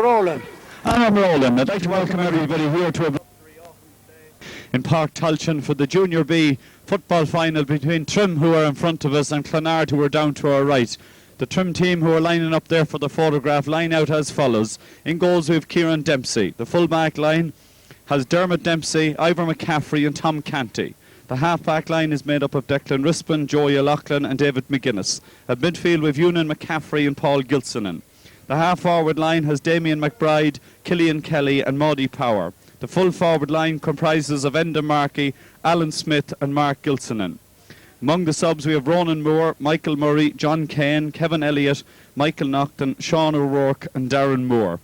Roland. And I'm Roland. I'd like to welcome everybody here to a in Park Tulchin for the Junior B football final between Trim, who are in front of us, and Clonard, who are down to our right. The Trim team, who are lining up there for the photograph, line out as follows. In goals we have Kieran Dempsey. The full-back line has Dermot Dempsey, Ivor McCaffrey and Tom Canty. The half-back line is made up of Declan Rispin, Joey O'Loughlin and David McGuinness. At midfield we have Ewan McCaffrey and Paul Gilsonen. The half-forward line has Damien Mcbride, Killian Kelly and Maudie Power. The full-forward line comprises of Enda Markey, Alan Smith and Mark Gilsonen. Among the subs we have Ronan Moore, Michael Murray, John Kane, Kevin Elliott, Michael Naughton, Sean O'Rourke and Darren Moore.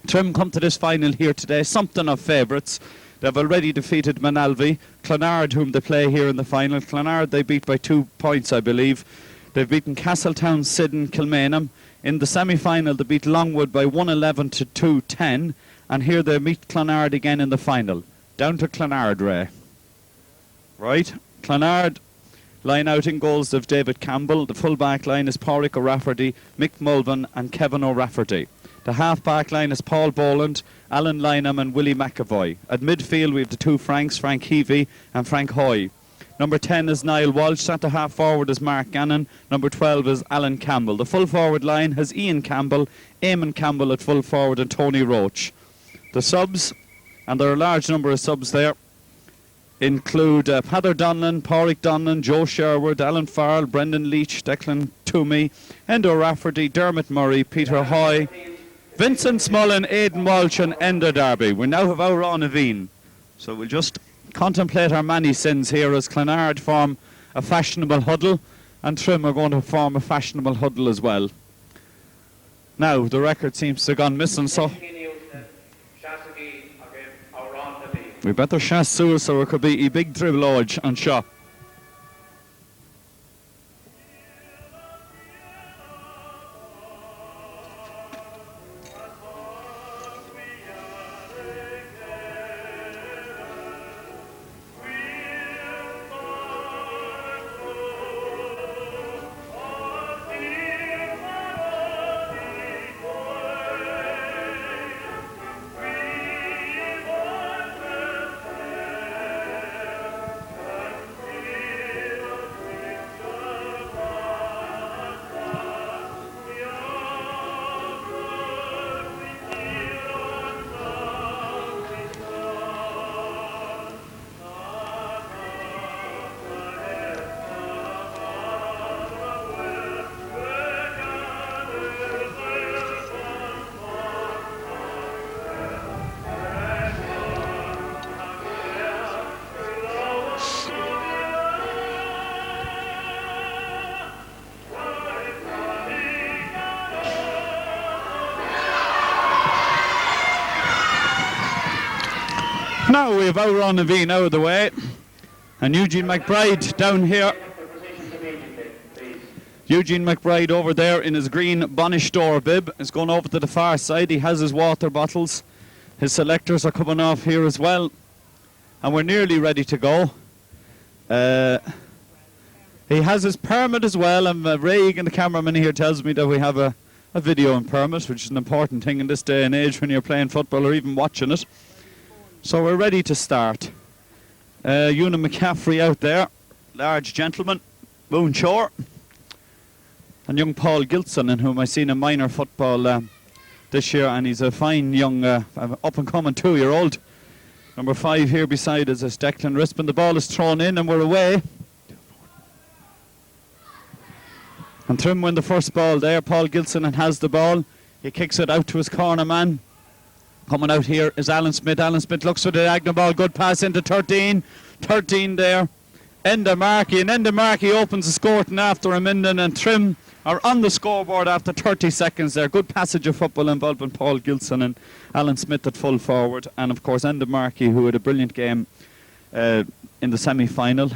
Trim come to this final here today, something of favourites. They've already defeated Manalvi, Clonard, whom they play here in the final. Clonard they beat by 2 points, I believe. They've beaten Castletown, Sidden, Kilmainham. In the semi-final they beat Longwood by 111 to 210. And here they meet Clonard again in the final. Down to Clonard, Ray. Right, Clonard line out in goals of David Campbell. The full-back line is Pádraig O'Rafferty, Mick Mulvin and Kevin O'Rafferty. The half-back line is Paul Boland, Alan Lynham and Willie Mcavoy. At midfield we have the two Franks, Frank Heavey and Frank Hoy. Number 10 is Niall Walsh. Centre half forward is Mark Gannon. Number 12 is Alan Campbell. The full forward line has Ian Campbell, Eamon Campbell at full forward and Tony Roach. The subs, and there are a large number of subs there, include Peadar Donlan, Pádraig Donlan, Joe Sherwood, Alan Farrell, Brendan Leach, Declan Toomey, Enda Rafferty, Dermot Murray, Peter Hoy, Vincent Smullen, Aidan Walsh and Enda Darby. We now have our Naveen. So we'll just contemplate our many sins here as Clonard form a fashionable huddle and Trim are going to form a fashionable huddle as well. Now the record seems to have gone missing, so we better chase Sue so it could be a big dribblage and shot. Now we have Outrun Naveen out of the way, and Eugene McBride down here. Eugene McBride over there in his green Bonish door bib is going over to the far side. He has his water bottles. His selectors are coming off here as well, and we're nearly ready to go. He has his permit as well, and Ray and the cameraman here tells me that we have a video and permit, which is an important thing in this day and age when you're playing football or even watching it. So we're ready to start. Ewan McCaffrey out there, large gentleman, Moonshore. And young Paul Gilson, in whom I've seen in minor football this year, and he's a fine young up-and-coming 2-year-old. Number 5 here beside us is Declan Rispin. The ball is thrown in and we're away. And Trim win the first ball there. Paul Gilson has the ball. He kicks it out to his corner man. Coming out here is Alan Smith. Alan Smith looks for the diagonal ball. Good pass into 13. 13 there. Enda Markey. And Enda Markey opens the scoring after a minute. And Trim are on the scoreboard after 30 seconds there. Good passage of football involving Paul Gilson and Alan Smith at full forward. And of course Enda Markey, who had a brilliant game in the semi-final,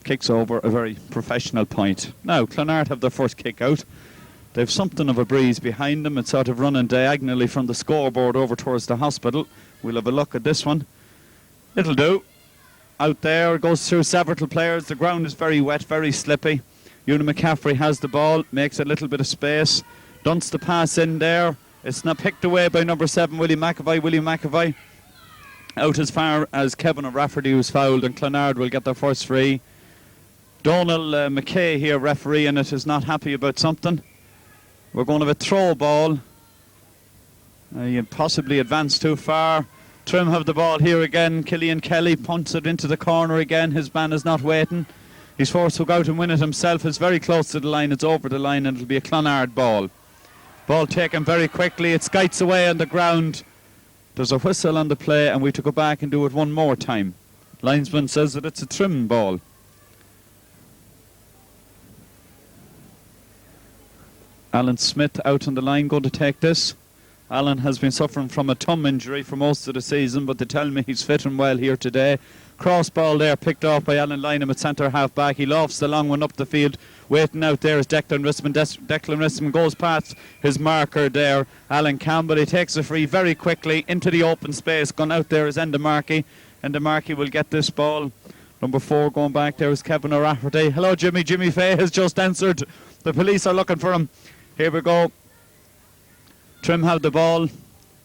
kicks over a very professional point. Now Clonard have their first kick out. They've something of a breeze behind them. It's sort of running diagonally from the scoreboard over towards the hospital. We'll have a look at this one. It'll do. Out there, it goes through several players. The ground is very wet, very slippy. Ewan McCaffrey has the ball, makes a little bit of space. Dunts the pass in there. It's not picked away by number 7, Willie Mcavoy. Willie Mcavoy out as far as Kevin O'Rafferty, who's fouled, and Clonard will get their first free. Donald McKay here, referee, and it is not happy about something. We're going to have a throw ball. You possibly advanced too far. Trim have the ball here again. Killian Kelly punts it into the corner again. His man is not waiting. He's forced to go out and win it himself. It's very close to the line. It's over the line, and it'll be a Clonard ball. Ball taken very quickly. It skites away on the ground. There's a whistle on the play, and we have to go back and do it one more time. Linesman says that it's a Trim ball. Alan Smith out on the line, going to take this. Alan has been suffering from a thumb injury for most of the season, but they tell me he's fit and well here today. Cross ball there, picked off by Alan Lynham at centre half back. He lofts the long one up the field. Waiting out there is Declan Rissman. Declan Rissman goes past his marker there, Alan Campbell. He takes a free very quickly into the open space. Gone out there is Enda Markey. Enda Markey will get this ball. Number 4 going back there is Kevin O'Rafferty. Hello, Jimmy. Jimmy Fay has just answered. The police are looking for him. Here we go. Trim have the ball.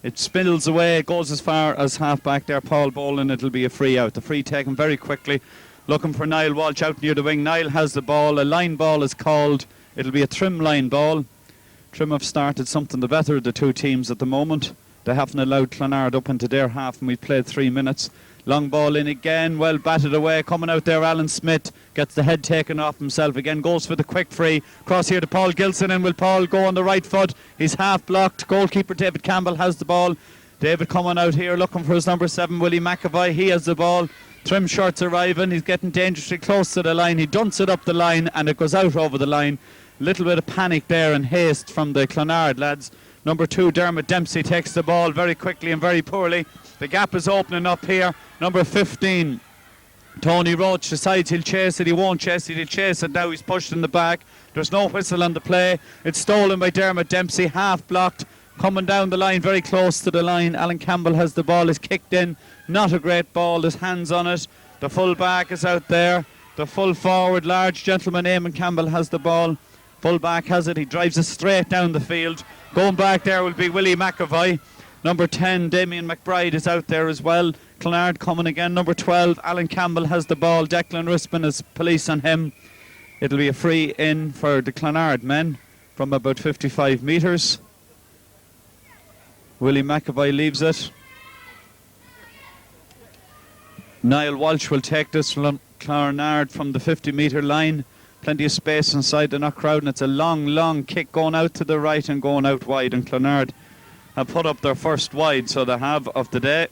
It spills away. It goes as far as half back there. Paul Boland. It'll be a free out. The free taken very quickly. Looking for Niall Walsh out near the wing. Niall has the ball. A line ball is called. It'll be a Trim line ball. Trim have started something the better of the two teams at the moment. They haven't allowed Clonard up into their half, and we've played 3 minutes. Long ball in again, well batted away. Coming out there, Alan Smith gets the head taken off himself again. Goes for the quick free. Cross here to Paul Gilson, and will Paul go on the right foot? He's half blocked. Goalkeeper David Campbell has the ball. David coming out here looking for his number 7, Willie Mcavoy. He has the ball. Trim shirts arriving. He's getting dangerously close to the line. He dunks it up the line, and it goes out over the line. A little bit of panic there and haste from the Clonard lads. Number 2, Dermot Dempsey, takes the ball very quickly and very poorly. The gap is opening up here. Number 15, Tony Roach, decides he'll chase it. He won't chase it. He'll chase it now. He's pushed in the back. There's no whistle on the play. It's stolen by Dermot Dempsey, half blocked. Coming down the line, very close to the line. Alan Campbell has the ball. Is kicked in. Not a great ball. There's hands on it. The full back is out there. The full forward, large gentleman, Eamon Campbell, has the ball. Full back has it. He drives it straight down the field. Going back there will be Willie Mcavoy. Number 10, Damien Mcbride, is out there as well. Clonard coming again. Number 12, Alan Campbell has the ball. Declan Rispin is police on him. It'll be a free in for the Clonard men from about 55 metres. Willie Mcavoy leaves it. Niall Walsh will take this from Clonard from the 50-metre line. Plenty of space inside, they're not crowding. It's a long kick going out to the right and going out wide, and Clonard have put up their first wide, so they have, of the day.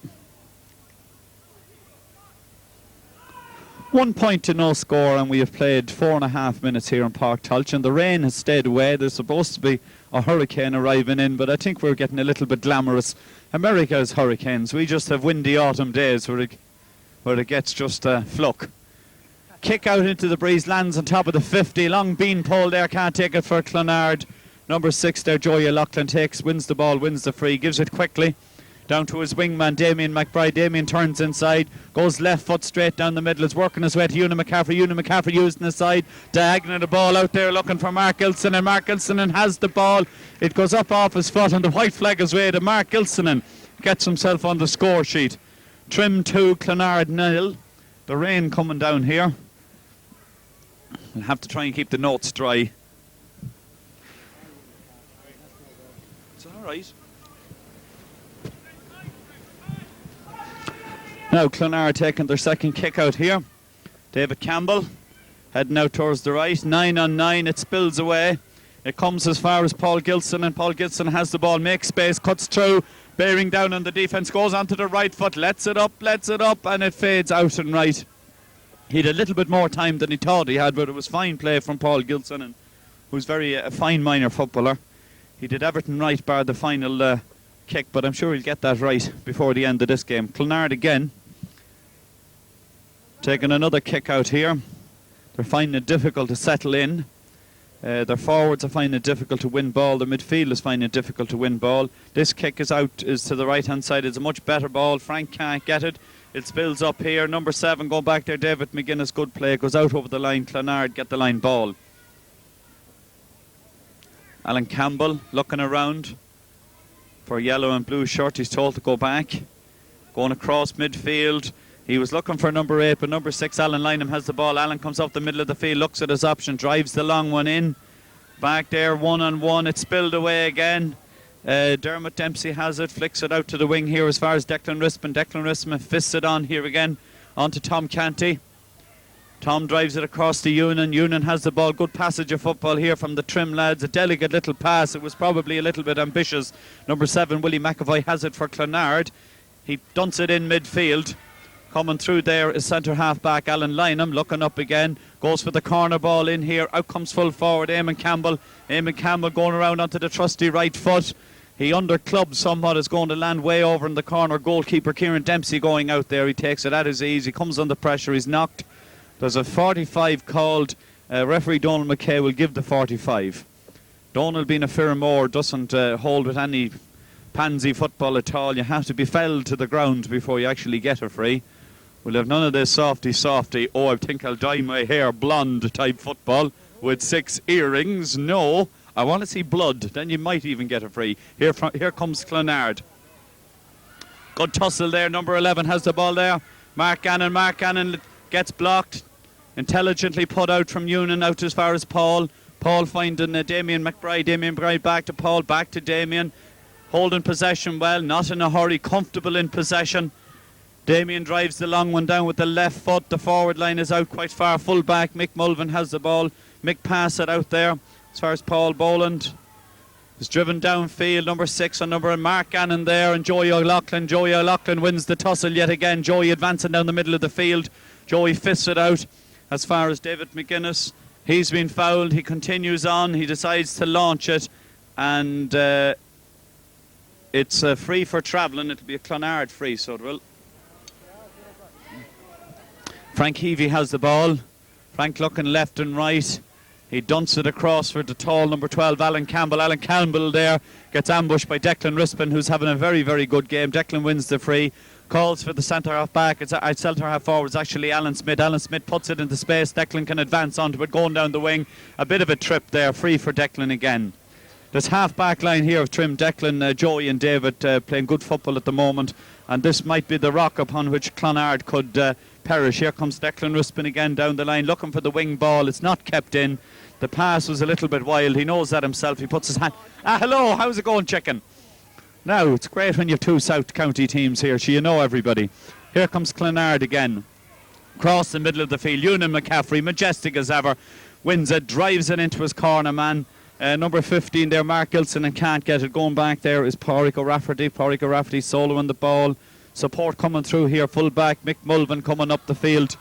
1 point to no score, and we have played 4.5 minutes here in Park Tulchin. The rain has stayed away. There's supposed to be a hurricane arriving in, but I think we're getting a little bit glamorous. America has hurricanes. We just have windy autumn days where it gets just a fluck. Kick out into the breeze, lands on top of the 50. Long bean pole there, can't take it for Clonard. Number 6 there, Joey O'Loughlin wins the ball, wins the free, gives it quickly down to his wingman, Damien Mcbride. Damien turns inside, goes left foot straight down the middle, is working his way to Una McCaffrey. Una McCaffrey using the side, diagonal the ball out there, looking for Mark Gilsonan, and Mark Gilsonan has the ball. It goes up off his foot, and the white flag is waved. Mark Gilsonan gets himself on the score sheet. Trim 2, Clonard 0. The rain coming down here. We'll have to try and keep the notes dry. It's all right. Now Clonard taking their second kick out here. David Campbell heading out towards the right. 9 on 9. It spills away. It comes as far as Paul Gilson, and Paul Gilson has the ball, makes space, cuts through, bearing down on the defence, goes onto the right foot, lets it up, and it fades out and right. He had a little bit more time than he thought he had, but it was fine play from Paul Gilson, who's a fine minor footballer. He did everything right bar the final kick, but I'm sure he'll get that right before the end of this game. Clonard again, taking another kick out here. They're finding it difficult to settle in. Their forwards are finding it difficult to win ball. Their midfield is finding it difficult to win ball. This kick is to the right hand side. It's a much better ball. Frank can't get it. It spills up here. Number 7 going back there. David McGuinness, good play. Goes out over the line. Clonard get the line ball. Alan Campbell looking around. for yellow and blue shirt. He's told to go back. Going across midfield. He was looking for number 8, but number 6, Alan Lynham, has the ball. Alan comes up the middle of the field, looks at his option, drives the long one in. Back there, 1-on-1. It's spilled away again. Dermot Dempsey has it, flicks it out to the wing here as far as Declan Rispin. Declan Rispin fists it on here again, on to Tom Canty. Tom drives it across to Ewan. Ewan has the ball. Good passage of football here from the Trim lads. A delicate little pass. It was probably a little bit ambitious. Number 7, Willie Mcavoy, has it for Clonard. He dunts it in midfield. Coming through there is centre half back Alan Lynham, looking up again, goes for the corner ball in here. Out comes full forward Eamon Campbell. Eamon Campbell going around onto the trusty right foot. He underclubbed somewhat, is going to land way over in the corner. Goalkeeper Kieran Dempsey going out there. He takes it at his ease. He comes under pressure. He's knocked. There's a 45 called. Referee Donald McKay will give the 45. Donald, being a Firmore, doesn't hold with any pansy football at all. You have to be felled to the ground before you actually get a free. We'll have none of this softy, oh, I think I'll dye my hair blonde type football with 6 earrings. No, I want to see blood. Then you might even get a free. Here comes Clonard. Good tussle there. Number 11 has the ball there. Mark Gannon. Mark Gannon gets blocked. Intelligently put out from Ewan, out as far as Paul. Paul finding Damien Mcbride. Damien Mcbride back to Paul, back to Damien. Holding possession well, not in a hurry, comfortable in possession. Damien drives the long one down with the left foot. The forward line is out quite far. Full back, Mick Mulvin has the ball. Mick pass it out there as far as Paul Boland is driven downfield. Number 6 on number Mark Gannon there, and Joey O'Loughlin. Joey O'Loughlin wins the tussle yet again. Joey advancing down the middle of the field. Joey fists it out as far as David McGuinness. He's been fouled. He continues on. He decides to launch it, and it's free for travelling. It'll be a Clonard free, so it will. Frank Heavey has the ball. Frank looking left and right. He dunts it across for the tall number 12, Alan Campbell. Alan Campbell there gets ambushed by Declan Rispin, who's having a very, very good game. Declan wins the free. Calls for the centre half back. It's centre half forward. It's actually Alan Smith. Alan Smith puts it into space. Declan can advance onto it, going down the wing. A bit of a trip there. Free for Declan again. There's half back line here of Trim, Declan, Joey and David playing good football at the moment, and this might be the rock upon which Clonard could perish. Here comes Declan Rispin again down the line, looking for the wing ball. It's not kept in. The pass was a little bit wild. He knows that himself. He puts his hand. Hello, how's it going, chicken? Now, it's great when you have 2 South County teams here, so you know everybody. Here comes Clonard again. Across the middle of the field, Ewan McCaffrey, majestic as ever, wins it, drives it into his corner man. Number 15 there, Mark Gilson, and can't get it. Going back there is Pádraig O'Rafferty. Pádraig O'Rafferty solo on the ball. Support coming through here. Full back, Mick Mulvin coming up the field.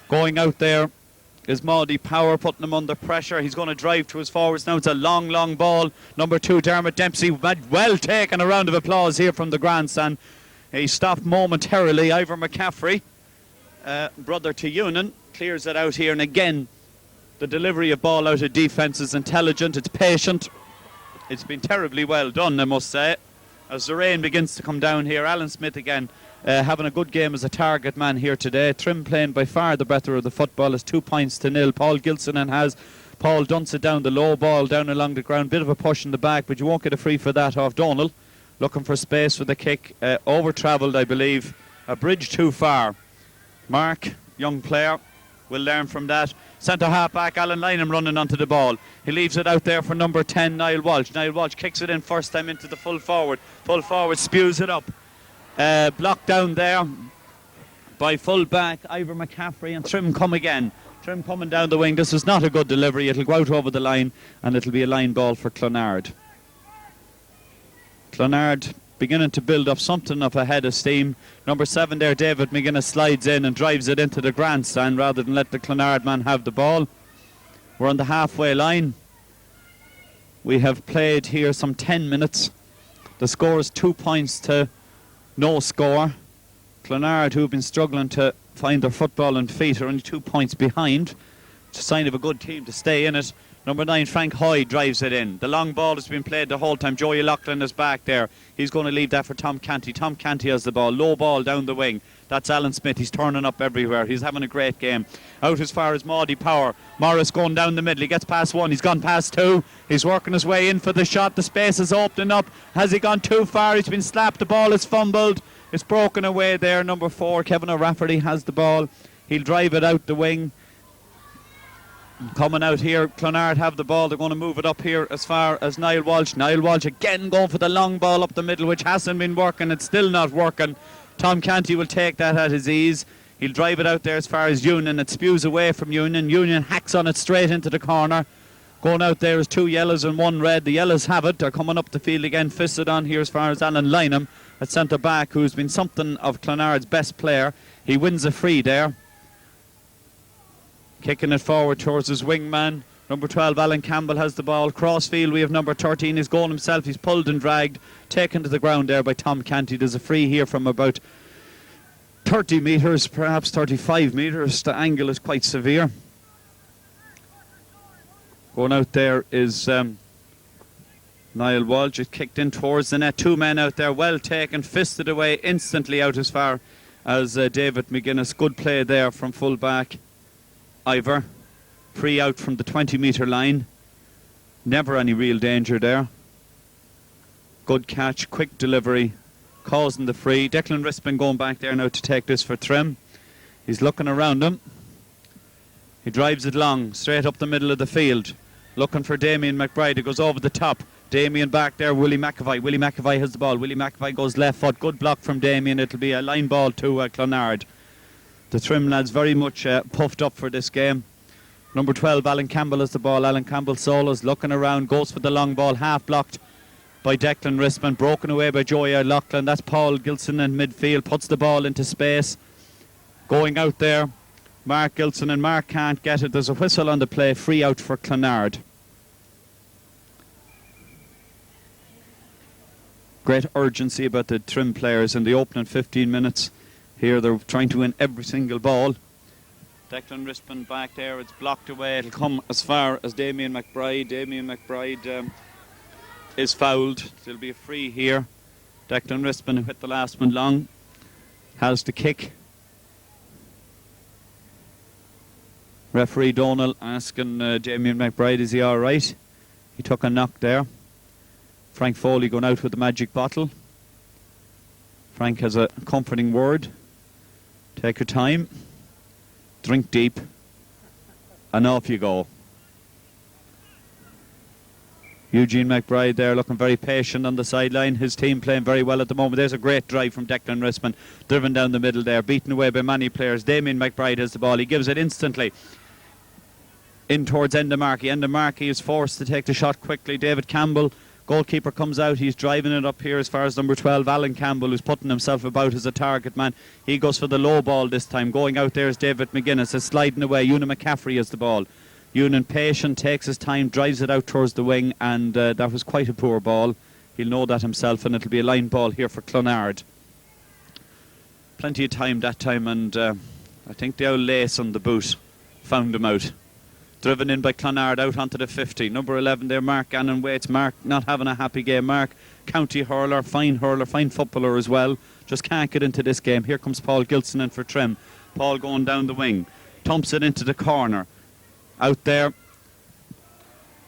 Going out there is Maudie Power, putting him under pressure. He's going to drive to his forwards now. It's a long, long ball. Number 2, Dermot Dempsey. Well taken. A round of applause here from the grandstand. He stopped momentarily. Ivor McCaffrey, brother to Ewan, clears it out here. And again, the delivery of ball out of defence is intelligent. It's patient. It's been terribly well done, I must say. As the rain begins to come down here, Alan Smith again having a good game as a target man here today. Trim playing by far the better of the football. Is 2 points to 0. Paul Gilson and has. Paul dunts it down the low ball, down along the ground. Bit of a push in the back, but you won't get a free for that off Donald. Looking for space for the kick. Over-travelled, I believe. A bridge too far. Mark, young player, will learn from that. Centre half back, Alan Lynham running onto the ball. He leaves it out there for number 10, Niall Walsh. Niall Walsh kicks it in first time into the full forward. Full forward spews it up. Blocked down there by full back, Ivor McCaffrey, and Trim come again. Trim coming down the wing. This is not a good delivery. It'll go out over the line, and it'll be a line ball for Clonard. Clonard beginning to build up something of a head of steam. Number 7 there, David McGuinness, slides in and drives it into the grandstand rather than let the Clonard man have the ball. We're on the halfway line. We have played here some 10 minutes. The score is 2 points to no score. Clonard, who have been struggling to find their football and feet, are only 2 points behind. It's a sign of a good team to stay in it. Number 9, Frank Hoy, drives it in. The long ball has been played the whole time. Joey Loughlin is back there. He's going to leave that for Tom Canty. Tom Canty has the ball. Low ball down the wing. That's Alan Smith. He's turning up everywhere. He's having a great game. Out as far as Maudie Power. Morris going down the middle. He gets past one. He's gone past two. He's working his way in for the shot. The space is opening up. Has he gone too far? He's been slapped. The ball is fumbled. It's broken away there. Number 4, Kevin O'Rafferty, has the ball. He'll drive it out the wing. Coming out here, Clonard have the ball. They're going to move it up here as far as Niall Walsh. Niall Walsh again going for the long ball up the middle, which hasn't been working. It's still not working. Tom Canty will take that at his ease. He'll drive it out there as far as Union. It spews away from Union. Union hacks on it straight into the corner. Going out there is 2 yellows and 1 red. The yellows have it. They're coming up the field again. Fisted on here as far as Alan Lynham at centre back, who's been something of Clonard's best player. He wins a free there. Kicking it forward towards his wingman. Number 12, Alan Campbell, has the ball. Crossfield, we have number 13. He's going himself. He's pulled and dragged. Taken to the ground there by Tom Canty. There's a free here from about 30 metres, perhaps 35 metres. The angle is quite severe. Going out there is Niall Walsh. It kicked in towards the net. 2 men out there. Well taken. Fisted away instantly out as far as David McGuinness. Good play there from full back Ivor. Free out from the 20-metre line. Never any real danger there. Good catch, quick delivery, causing the free. Declan Rispin going back there now to take this for Trim. He's looking around him. He drives it long, straight up the middle of the field. Looking for Damien Mcbride. It goes over the top. Damien back there, Willie Mcavoy. Willie Mcavoy has the ball. Willie Mcavoy goes left foot. Good block from Damien. It'll be a line ball to Clonard. The Trim lads very much puffed up for this game. Number 12, Alan Campbell, has the ball. Alan Campbell solos, looking around, goes for the long ball, half blocked by Declan Rispin, broken away by Joey O'Loughlin. That's Paul Gilson in midfield, puts the ball into space. Going out there, Mark Gilson, and Mark can't get it. There's a whistle on the play, free out for Clonard. Great urgency about the Trim players in the opening 15 minutes. Here they're trying to win every single ball. Declan Rispin back there, it's blocked away. It'll come as far as Damien Mcbride. Damien Mcbride is fouled. There'll be a free here. Declan Rispin, who hit the last one long, has the kick. Referee Donald asking Damien Mcbride, is he alright? He took a knock there. Frank Foley going out with the magic bottle. Frank has a comforting word. Take your time. Drink deep, and off you go. Eugene Mcbride there looking very patient on the sideline. His team playing very well at the moment. There's a great drive from Declan Rispin, driven down the middle there, beaten away by many players. Damien Mcbride has the ball. He gives it instantly in towards Endamarky. Endamarky is forced to take the shot quickly. David Campbell, goalkeeper, comes out. He's driving it up here as far as number 12, Alan Campbell, who's putting himself about as a target man. He goes for the low ball this time. Going out there is David McGuinness. It's sliding away. Ewan McCaffrey has the ball. Ewan, patient, takes his time, drives it out towards the wing, and that was quite a poor ball. He'll know that himself, and it'll be a line ball here for Clonard. Plenty of time that time, and I think the old lace on the boot found him out. Driven in by Clonard out onto the 50. Number 11 there, Mark Gannon Waits. Mark not having a happy game. Mark, county hurler, fine footballer as well. Just can't get into this game. Here comes Paul Gilson in for Trim. Paul going down the wing. Thumps it into the corner. Out there,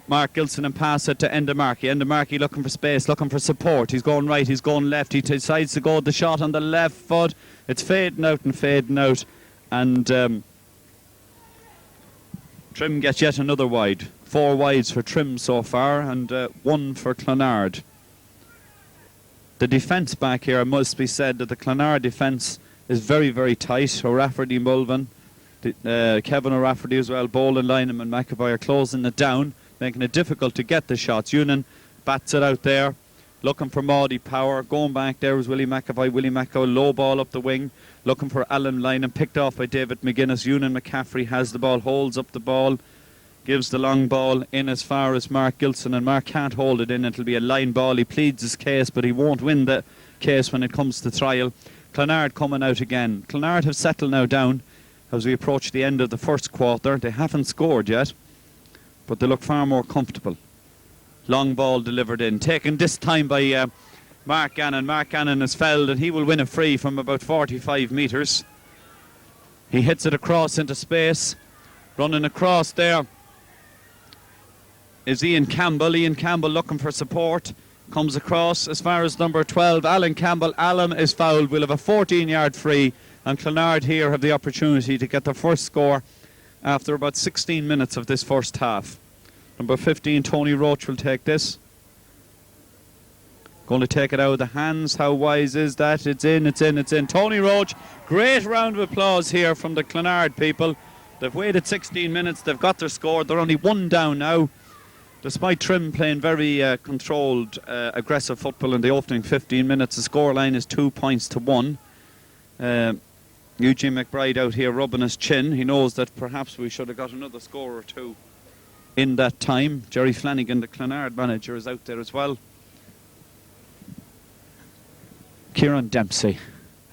Mark Gilson, and pass it to Endamarky. Endamarky looking for space, looking for support. He's going right, he's going left. He decides to go the shot on the left foot. It's fading out. And Trim gets yet another wide. 4 wides for Trim so far, and 1 for Clonard. The defence back here, it must be said that the Clonard defence is very, very tight. O'Rafferty, Mulvin, Kevin O'Rafferty as well, Boland, Lynham and McEvoy are closing it down, making it difficult to get the shots. Union bats it out there, looking for Maudie Power. Going back there was Willie Mcavoy. Willie Mcavoy, low ball up the wing, looking for Alan Lynham, picked off by David McGuinness. Union McCaffrey has the ball, holds up the ball, gives the long ball in as far as Mark Gilson, and Mark can't hold it in. It'll be a line ball. He pleads his case, but he won't win the case when it comes to trial. Clonard coming out again. Clonard have settled now down as we approach the end of the first quarter. They haven't scored yet, but they look far more comfortable. Long ball delivered in, taken this time by Mark Gannon. Mark Gannon is fouled and he will win a free from about 45 metres. He hits it across into space. Running across there is Ian Campbell. Ian Campbell looking for support. Comes across as far as number 12, Alan Campbell. Alan is fouled. We'll have a 14-yard free. And Clonard here have the opportunity to get their first score after about 16 minutes of this first half. Number 15, Tony Roach, will take this. Going to take it out of the hands. How wise is that? It's in, it's in, it's in. Tony Roach, great round of applause here from the Clonard people. They've waited 16 minutes. They've got their score. They're only one down now. Despite Trim playing very controlled, aggressive football in the opening 15 minutes, the scoreline is 2 points to 1. Eugene McBride out here rubbing his chin. He knows that perhaps we should have got another score or two in that time. Jerry Flanagan, the Clonard manager, is out there as well. Kieran Dempsey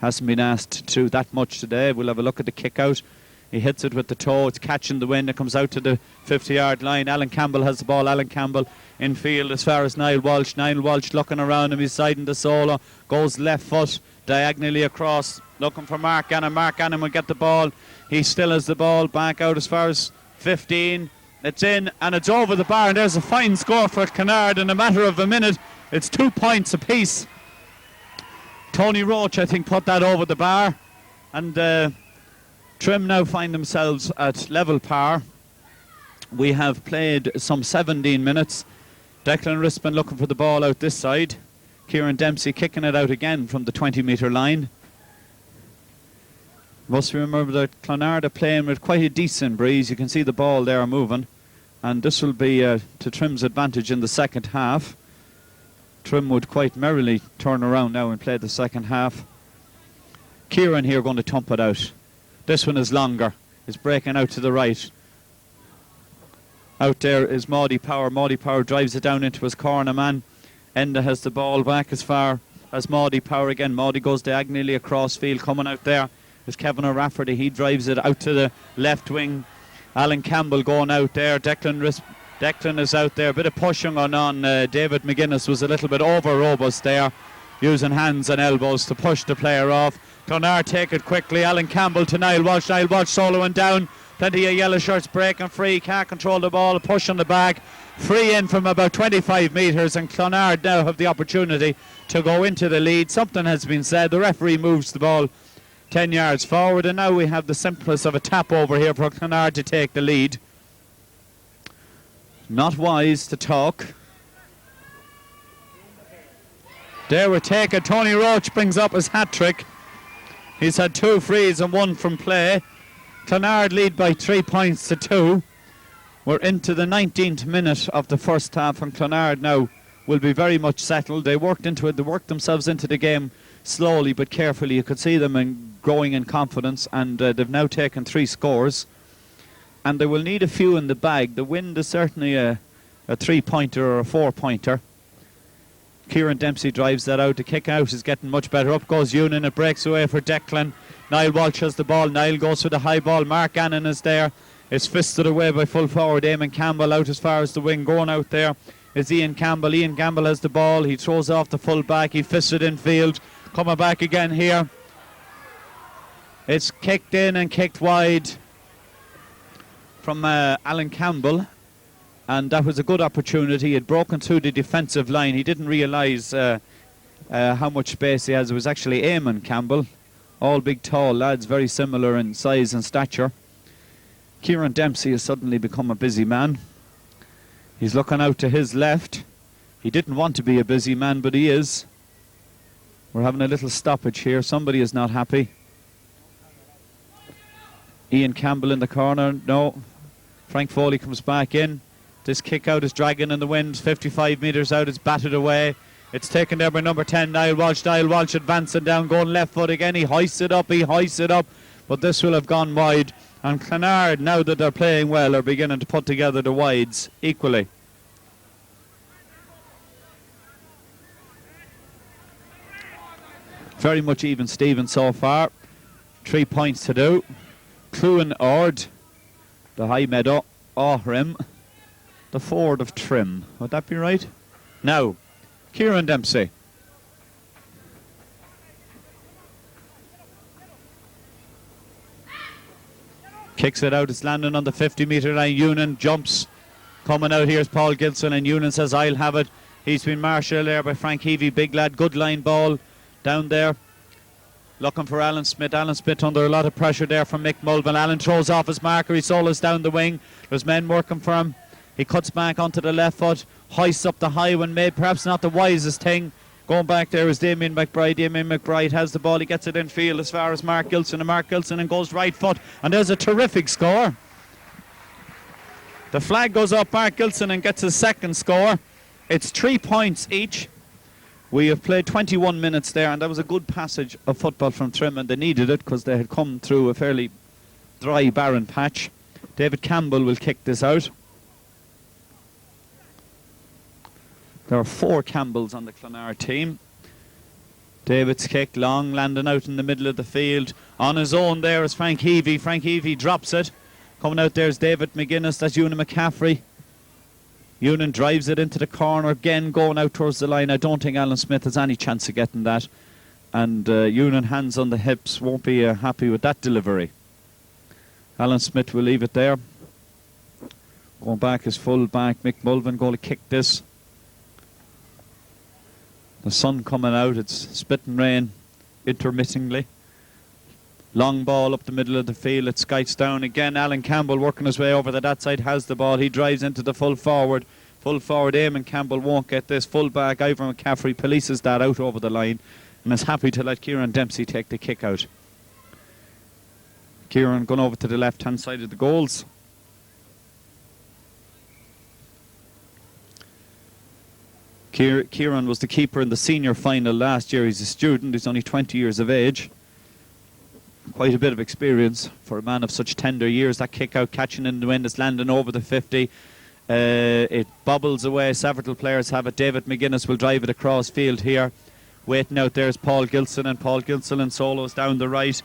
hasn't been asked to do that much today. We'll have a look at the kick out. He hits it with the toe. It's catching the wind. It comes out to the 50-yard line. Alan Campbell has the ball. Alan Campbell in field as far as Niall Walsh. Niall Walsh looking around him. He's siding the solo. Goes left foot diagonally across. Looking for Mark Gannon. Mark Gannon will get the ball. He still has the ball. Back out as far as 15. It's in and it's over the bar. And there's a fine score for Clonard in a matter of a minute. It's 2 points apiece. Tony Roach, I think, put that over the bar. And Trim now find themselves at level par. We have played some 17 minutes. Declan Rispin looking for the ball out this side. Kieran Dempsey kicking it out again from the 20-metre line. Must remember that Clonard are playing with quite a decent breeze. You can see the ball there moving. And this will be to Trim's advantage in the second half. Trim would quite merrily turn around now and play the second half. Kieran here going to thump it out. This one is longer. It's breaking out to the right. Out there is Maudie Power. Maudie Power drives it down into his corner man. Enda has the ball back as far as Maudie Power again. Maudie goes diagonally across field. Coming out there is Kevin O'Rafferty. He drives it out to the left wing. Alan Campbell going out there. Declan is out there. A bit of pushing on David McGuinness was a little bit over robust there, using hands and elbows to push the player off. Clonard take it quickly. Alan Campbell to Niall Walsh. Niall Walsh soloing down. Plenty of yellow shirts breaking free. Can't control the ball. Push on the back. Free in from about 25 metres. And Clonard now have the opportunity to go into the lead. Something has been said. The referee moves the ball 10 yards forward. And now we have the simplest of a tap over here for Clonard to take the lead. Not wise to talk. There we take it. Tony Roach brings up his hat-trick. He's had 2 frees and 1 from play. Clonard lead by 3 points to 2. We're into the 19th minute of the first half, and Clonard now will be very much settled. They worked into it. They worked themselves into the game slowly but carefully. You could see them growing in confidence, and they've now taken 3 scores. And they will need a few in the bag. The wind is certainly a 3-pointer or a 4-pointer. Kieran Dempsey drives that out. The kick out is getting much better. Up goes Ewan. It breaks away for Declan. Niall Walsh has the ball. Niall goes for the high ball. Mark Gannon is there. It's fisted away by full forward Eamon Campbell out as far as the wing. Going out there is Ian Campbell. Ian Campbell has the ball. He throws off the full back. He fisted in field. Coming back again here. It's kicked in and kicked wide from Alan Campbell. And that was a good opportunity. He had broken through the defensive line. He didn't realise how much space he has. It was actually Eamon Campbell. All big, tall lads, very similar in size and stature. Kieran Dempsey has suddenly become a busy man. He's looking out to his left. He didn't want to be a busy man, but he is. We're having a little stoppage here. Somebody is not happy. Ian Campbell in the corner. No. Frank Foley comes back in. This kick out is dragging in the wind. 55 metres out. It's batted away. It's taken there by number 10, Niall Walsh. Niall Walsh advancing down, going left foot again. He hoists it up. But this will have gone wide. And Clonard, now that they're playing well, are beginning to put together the wides equally. Very much even Steven so far. 3 points to do. Clonard, the High Meadow, Ohrim, the Ford of Trim. Would that be right? Now, Kieran Dempsey. Kicks it out. It's landing on the 50-metre line. Ewan jumps. Coming out here is Paul Gilson, and Ewan says, I'll have it. He's been marshalled there by Frank Heavey. Big lad. Good line ball down there. Looking for Alan Smith. Alan Smith under a lot of pressure there from Mick Mulvin. Alan throws off his marker. He solos down the wing. There's men working for him. He cuts back onto the left foot. Hoists up the high one. Made perhaps not the wisest thing. Going back there is Damien Mcbride. Damien Mcbride has the ball. He gets it in field as far as Mark Gilson. And Mark Gilson and goes right foot. And there's a terrific score. The flag goes up. Mark Gilson and gets his second score. It's 3 points each. We have played 21 minutes there, and that was a good passage of football from Trim, and they needed it because they had come through a fairly dry, barren patch. David Campbell will kick this out. There are 4 Campbells on the Clonard team. David's kick, long, landing out in the middle of the field. On his own there is Frank Heavey. Frank Heavey drops it. Coming out there is David McGuinness. That's Ewan McCaffrey. Ewan drives it into the corner, again going out towards the line. I don't think Alan Smith has any chance of getting that. And Ewan, hands on the hips, won't be happy with that delivery. Alan Smith will leave it there. Going back is full back. Mick Mulvin going to kick this. The sun coming out, it's spitting rain intermittingly. Long ball up the middle of the field, it skites down again. Alan Campbell working his way over to that side, has the ball. He drives into the full forward. Full forward, Eamon Campbell won't get this. Full back, Ivor McCaffrey polices that out over the line and is happy to let Kieran Dempsey take the kick out. Kieran going over to the left hand side of the goals. Kieran was the keeper in the senior final last year. He's a student, he's only 20 years of age. Quite a bit of experience for a man of such tender years. That kick out, catching in the wind, is landing over the 50. It bobbles away. Several players have it. David McGuinness will drive it across field here. Waiting out there is Paul Gilson, and Paul Gilson and solos down the right.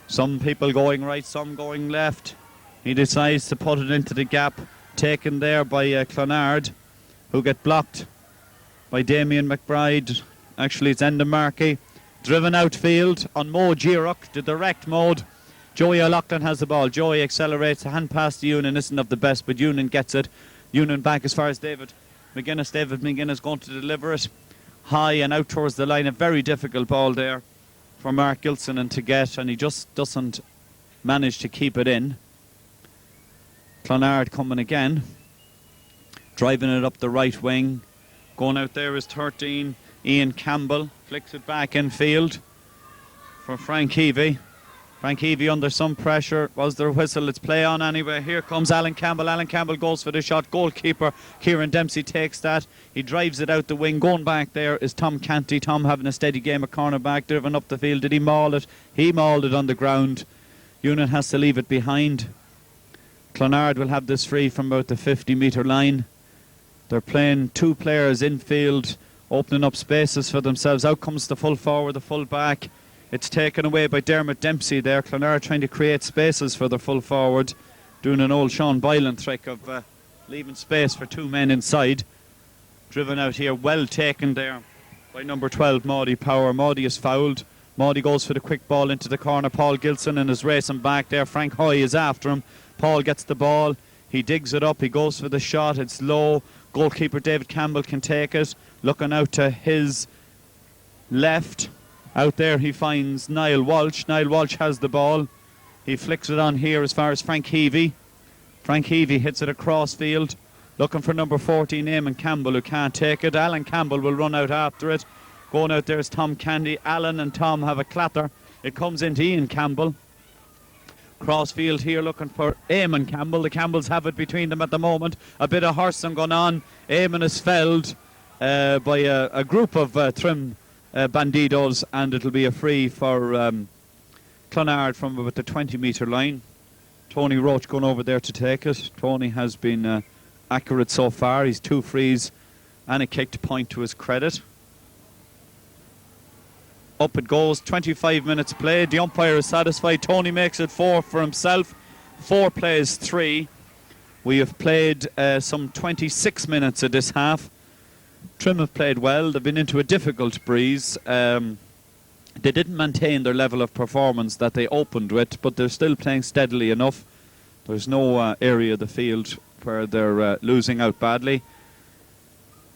Some people going right, some going left. He decides to put it into the gap, taken there by Clonard, who get blocked by Damien Mcbride. Actually, it's Enda Markey. Driven outfield on Mo Girock, the direct mode. Joey O'Loughlin has the ball. Joey accelerates, a hand pass to Ewan, isn't of the best, but Ewan gets it. Ewan back as far as David McGuinness. David McGuinness going to deliver it high and out towards the line. A very difficult ball there for Mark Gilson and to get, and he just doesn't manage to keep it in. Clonard coming again. Driving it up the right wing. Going out there is 13. Ian Campbell flicks it back in field for Frank Heavey. Frank Heavey under some pressure. Was there a whistle? It's play on anyway. Here comes Alan Campbell. Alan Campbell goes for the shot. Goalkeeper Kieran Dempsey takes that. He drives it out the wing. Going back there is Tom Canty. Tom having a steady game of cornerback, driven up the field. Did he maul it? He mauled it on the ground. Ewan has to leave it behind. Clonard will have this free from about the 50-metre line. They're playing 2 players infield, opening up spaces for themselves. Out comes the full forward, the full back. It's taken away by Dermot Dempsey there. Clonard trying to create spaces for the full forward, doing an old Sean Boylan trick of leaving space for 2 men inside. Driven out here, well taken there by number 12, Maudie Power. Maudie is fouled. Maudie goes for the quick ball into the corner. Paul Gilson and is racing back there. Frank Hoy is after him. Paul gets the ball. He digs it up. He goes for the shot. It's low. Goalkeeper David Campbell can take it. Looking out to his left. Out there he finds Niall Walsh. Niall Walsh has the ball. He flicks it on here as far as Frank Heavey. Frank Heavey hits it across field. Looking for number 14, Eamon Campbell, who can't take it. Alan Campbell will run out after it. Going out there is Tom Candy. Alan and Tom have a clatter. It comes into Ian Campbell. Crossfield here looking for Eamon Campbell. The Campbells have it between them at the moment. A bit of horsing going on. Eamon is felled by a group of Trim bandidos, and it'll be a free for Clonard from about the 20-metre line. Tony Roach going over there to take it. Tony has been accurate so far. He's 2 frees and a kick to point to his credit. Up it goes, 25 minutes played. The umpire is satisfied. Tony makes it 4 for himself. 4 plays 3. We have played some 26 minutes of this half. Trim have played well. They've been into a difficult breeze. They didn't maintain their level of performance that they opened with, but they're still playing steadily enough. There's no area of the field where they're losing out badly.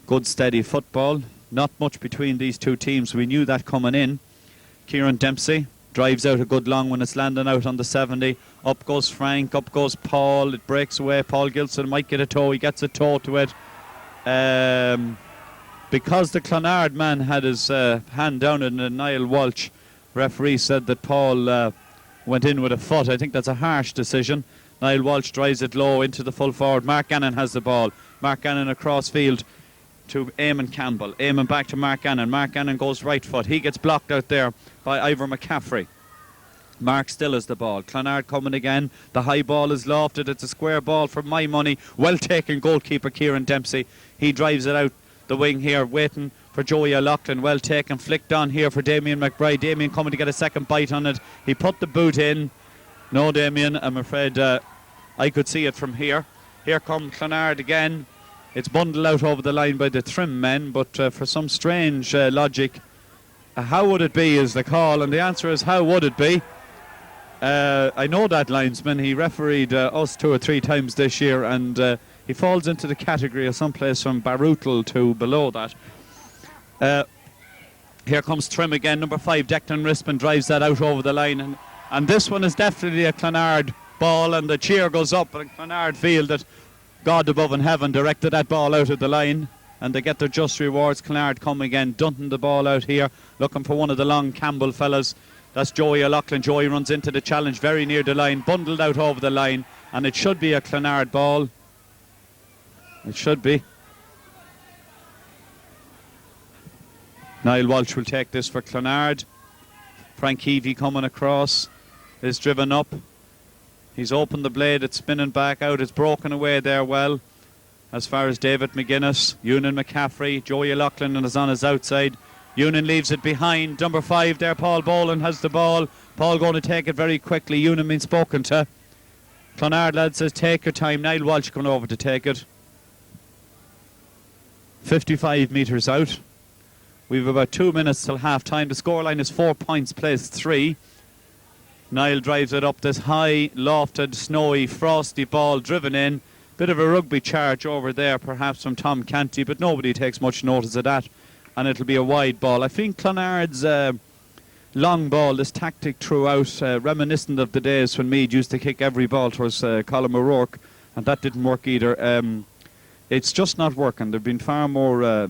Good steady football. Not much between these two teams. We knew that coming in. Kieran Dempsey drives out a good long one. It's landing out on the 70. Up goes Frank. Up goes Paul. It breaks away. Paul Gilson might get a toe. He gets a toe to it. Because the Clonard man had his hand down in the Niall Walsh, referee said that Paul went in with a foot. I think that's a harsh decision. Niall Walsh drives it low into the full forward. Mark Gannon has the ball. Mark Gannon across field to Eamon Campbell. Eamon back to Mark Gannon. Mark Gannon goes right foot. He gets blocked out there by Ivor McCaffrey. Mark still has the ball. Clonard coming again. The high ball is lofted. It's a square ball for my money. Well taken goalkeeper Kieran Dempsey. He drives it out the wing here, waiting for Joey O'Loughlin. Well taken. Flicked on here for Damien Mcbride. Damien coming to get a second bite on it. He put the boot in. No, Damien, I'm afraid I could see it from here. Here comes Clonard again. It's bundled out over the line by the Trim men, but for some strange logic, how would it be is the call, and the answer is how would it be? I know that linesman. He refereed us 2 or 3 times this year, and he falls into the category of someplace from Barutal to below that. Here comes Trim again. Number 5, Declan Rispin, drives that out over the line, and this one is definitely a Clonard ball, and the cheer goes up, and Clonard feel that God above in heaven directed that ball out of the line, and they get their just rewards. Clonard come again, dunting the ball out here, looking for one of the long Campbell fellas. That's Joey O'Loughlin. Joey runs into the challenge very near the line, bundled out over the line, and it should be a Clonard ball. It should be. Niall Walsh will take this for Clonard. Frank Heavey coming across, is driven up. He's opened the blade, it's spinning back out, it's broken away there well. As far as David McGuinness, Ewan McCaffrey, Joey O'Loughlin is on his outside. Ewan leaves it behind. Number 5 there, Paul Boland has the ball. Paul going to take it very quickly. Ewan been spoken to. Clonard lad says take your time. Niall Walsh coming over to take it. 55 metres out. We've about 2 minutes till half time. The scoreline is 4 points, plays 3. Niall drives it up this high, lofted, snowy, frosty ball driven in. Bit of a rugby charge over there, perhaps from Tom Canty, but nobody takes much notice of that. And it'll be a wide ball. I think Clonard's long ball, this tactic throughout, reminiscent of the days when Meade used to kick every ball towards Colin O'Rourke, and that didn't work either. It's just not working. They've been far more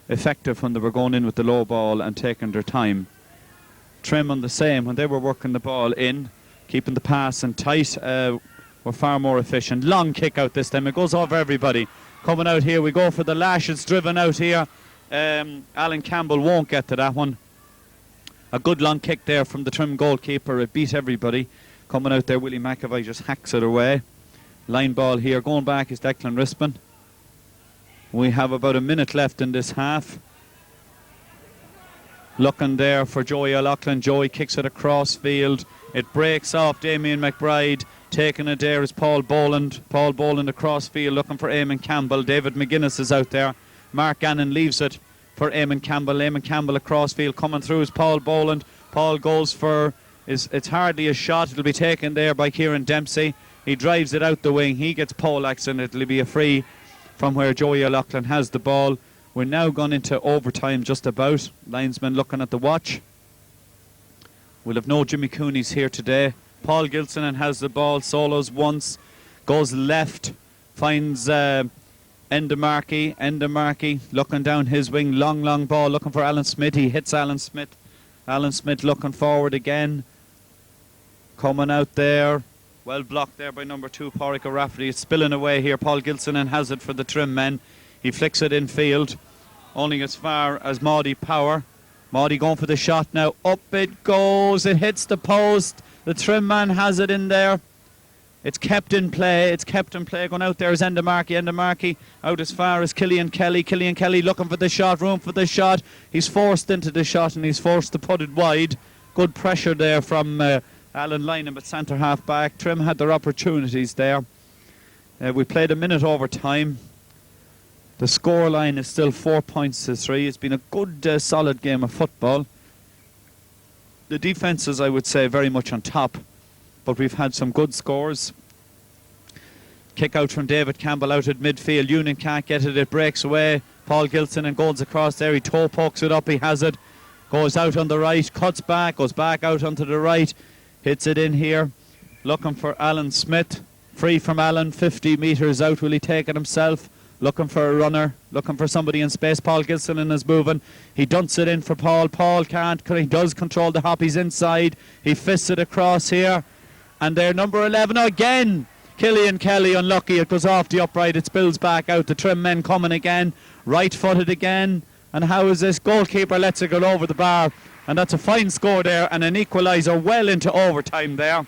effective when they were going in with the low ball and taking their time. Trim on the same, when they were working the ball in, keeping the pass in tight, were far more efficient. Long kick out this time. It goes over everybody. Coming out here, we go for the lash. It's driven out here. Alan Campbell won't get to that one. A good long kick there from the Trim goalkeeper. It beat everybody. Coming out there, Willie Mcavoy just hacks it away. Line ball here. Going back is Declan Rispin. We have about a minute left in this half. Looking there for Joey O'Loughlin. Joey kicks it across field. It breaks off Damien Mcbride. Taking it there is Paul Boland. Paul Boland across field looking for Eamon Campbell. David McGuinness is out there. Mark Gannon leaves it for Eamon Campbell. Eamon Campbell across field. Coming through is Paul Boland. Paul goes for... It's hardly a shot. It'll be taken there by Kieran Dempsey. He drives it out the wing. He gets poleaxed and it'll be a free from where Joey O'Loughlin has the ball. We're now gone into overtime just about. Linesman looking at the watch. We'll have no Jimmy Cooney's here today. Paul Gilson has the ball. Solos once. Goes left. Finds Endamarky. Endamarky looking down his wing. Long ball looking for Alan Smith. He hits Alan Smith. Alan Smith looking forward again. Coming out there. Well blocked there by number 2, Pádraig O'Rafferty. It's spilling away here. Paul Gilson has it for the Trim men. He flicks it in field. Only as far as Maudie Power. Maudie going for the shot now. Up it goes. It hits the post. The Trim man has it in there. It's kept in play. It's kept in play. Going out there is Endamarky. Endamarky out as far as Killian Kelly. Killian Kelly looking for the shot. Room for the shot. He's forced into the shot and he's forced to put it wide. Good pressure there from Alan Lynham at centre half back. Trim had their opportunities there. We played a minute overtime. The scoreline is still 4 points to 3. It's been a good, solid game of football. The defence is, I would say, very much on top, but we've had some good scores. Kick out from David Campbell out at midfield. Union can't get it. It breaks away. Paul Gilson and goes across there. He toe pokes it up. He has it. Goes out on the right. Cuts back. Goes back out onto the right. Hits it in here. Looking for Alan Smith. Free from Alan. 50 metres out. Will he take it himself? Looking for a runner. Looking for somebody in space. Paul Gilson is moving. He dunks it in for Paul. Paul can't. He does control the hop. He's inside. He fists it across here. And there, number 11 again. Killian Kelly unlucky. It goes off the upright. It spills back out. The Trim men coming again. Right-footed again. And how is this? Goalkeeper lets it go over the bar. And that's a fine score there. And an equaliser well into overtime there.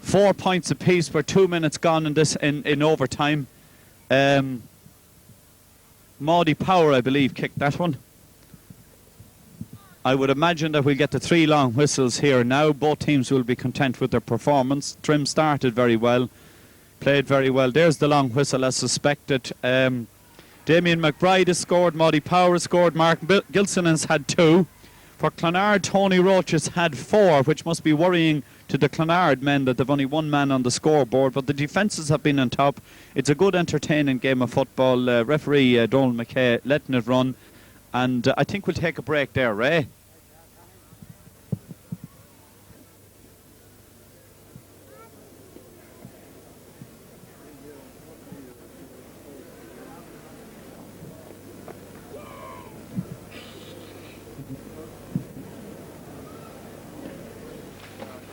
4 points apiece. We're 2 minutes gone in this in overtime. Maudie Power, I believe, kicked that one. I would imagine that we'll get the 3 long whistles here now. Both teams will be content with their performance. Trim started very well, played very well. There's the long whistle as suspected. Damien Mcbride has scored, Maudie Power has scored, Mark Gilson has had 2. For Clonard, Tony Roach has had 4, which must be worrying to the Clonard men that they've only 1 man on the scoreboard, but the defences have been on top. It's a good entertaining game of football. Referee Donald McKay letting it run, and I think we'll take a break there, Ray.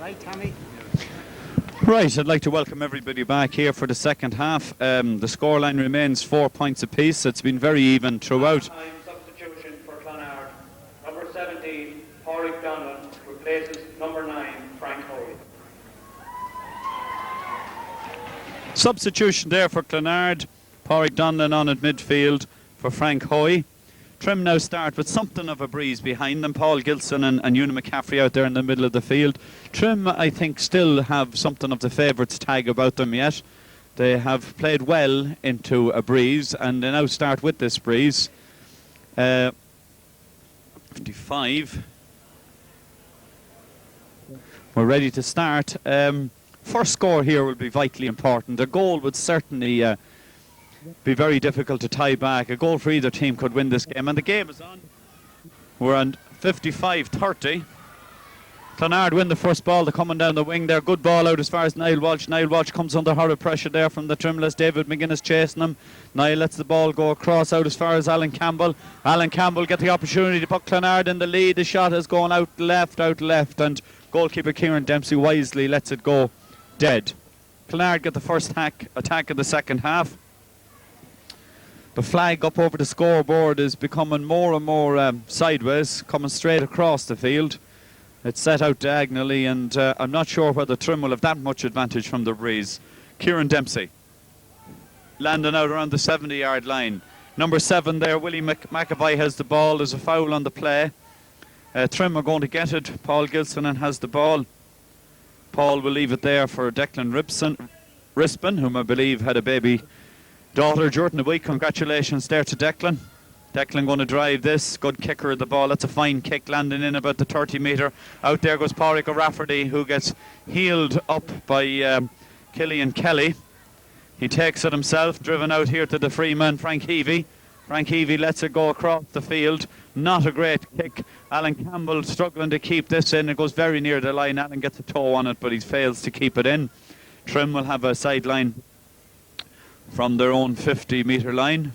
Right, Tommy? Right, I'd like to welcome everybody back here for the second half. The scoreline remains 4 points apiece. It's been very even throughout. Time substitution for Clonard. Number 17, Pádraig Donlan, replaces number 9, Frank Hoy. Substitution there for Clonard. Pádraig Donlan on at midfield for Frank Hoy. Trim now start with something of a breeze behind them. Paul Gilson and Ewan McCaffrey out there in the middle of the field. Trim, I think, still have something of the favourites tag about them yet. They have played well into a breeze, and they now start with this breeze. 55. We're ready to start. First score here will be vitally important. A goal would certainly be very difficult to tie back. A goal for either team could win this game, and the game is on. We're on 55-30. Clonard win the first ball. They're coming down the wing there. Good ball out as far as Niall Walsh. Niall Walsh comes under horrid pressure there from the Trimless. David McGuinness chasing him. Niall lets the ball go across out as far as Alan Campbell. Alan Campbell get the opportunity to put Clonard in the lead. The shot is going out left, and goalkeeper Kieran Dempsey wisely lets it go dead. Clonard get the first attack of the second half. The flag up over the scoreboard is becoming more and more sideways, coming straight across the field. It's set out diagonally, and I'm not sure whether Trim will have that much advantage from the breeze. Kieran Dempsey landing out around the 70-yard line. Number 7 there, Willie Mcavoy has the ball. There's a foul on the play. Trim are going to get it. Paul Gilson has the ball. Paul will leave it there for Declan Rispin, whom I believe had a baby daughter during the week. Congratulations there to Declan. Declan going to drive this. Good kicker of the ball. That's a fine kick, landing in about the 30-metre. Out there goes Pádraig O'Rafferty, who gets healed up by Killian Kelly. He takes it himself, driven out here to the free man, Frank Heavey. Frank Heavey lets it go across the field. Not a great kick. Alan Campbell struggling to keep this in. It goes very near the line. Alan gets a toe on it, but he fails to keep it in. Trim will have a sideline from their own 50-metre line.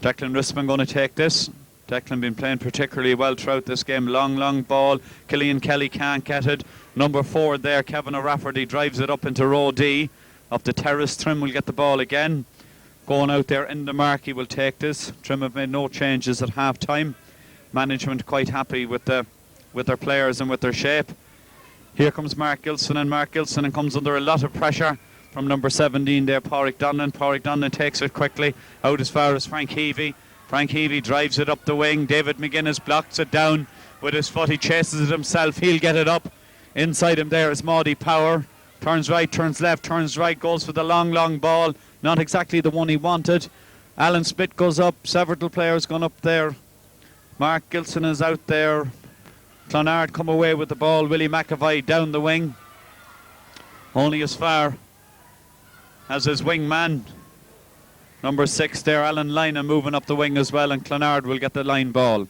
Declan Rispin going to take this. Declan been playing particularly well throughout this game. Long ball. Killian Kelly can't get it. Number 4 there, Kevin O'Rafferty, drives it up into row D of the terrace. Trim will get the ball again. Going out there in the mark, he will take this. Trim have made no changes at half time. Management quite happy with their players and with their shape. Here comes Mark Gilson, and Mark Gilson comes under a lot of pressure from number 17 there, Pádraig Donlan. Pádraig Donlan takes it quickly out as far as Frank Heavey. Frank Heavey drives it up the wing. David McGuinness blocks it down with his foot. He chases it himself. He'll get it up. Inside him there is Maudie Power. Turns right, turns left, turns right, goes for the long ball. Not exactly the one he wanted. Alan Smith goes up. Several players gone up there. Mark Gilson is out there. Clonard come away with the ball. Willie Mcavoy down the wing. Only as far as his wingman. Number 6 there, Alan Lynham, moving up the wing as well, and Clonard will get the line ball.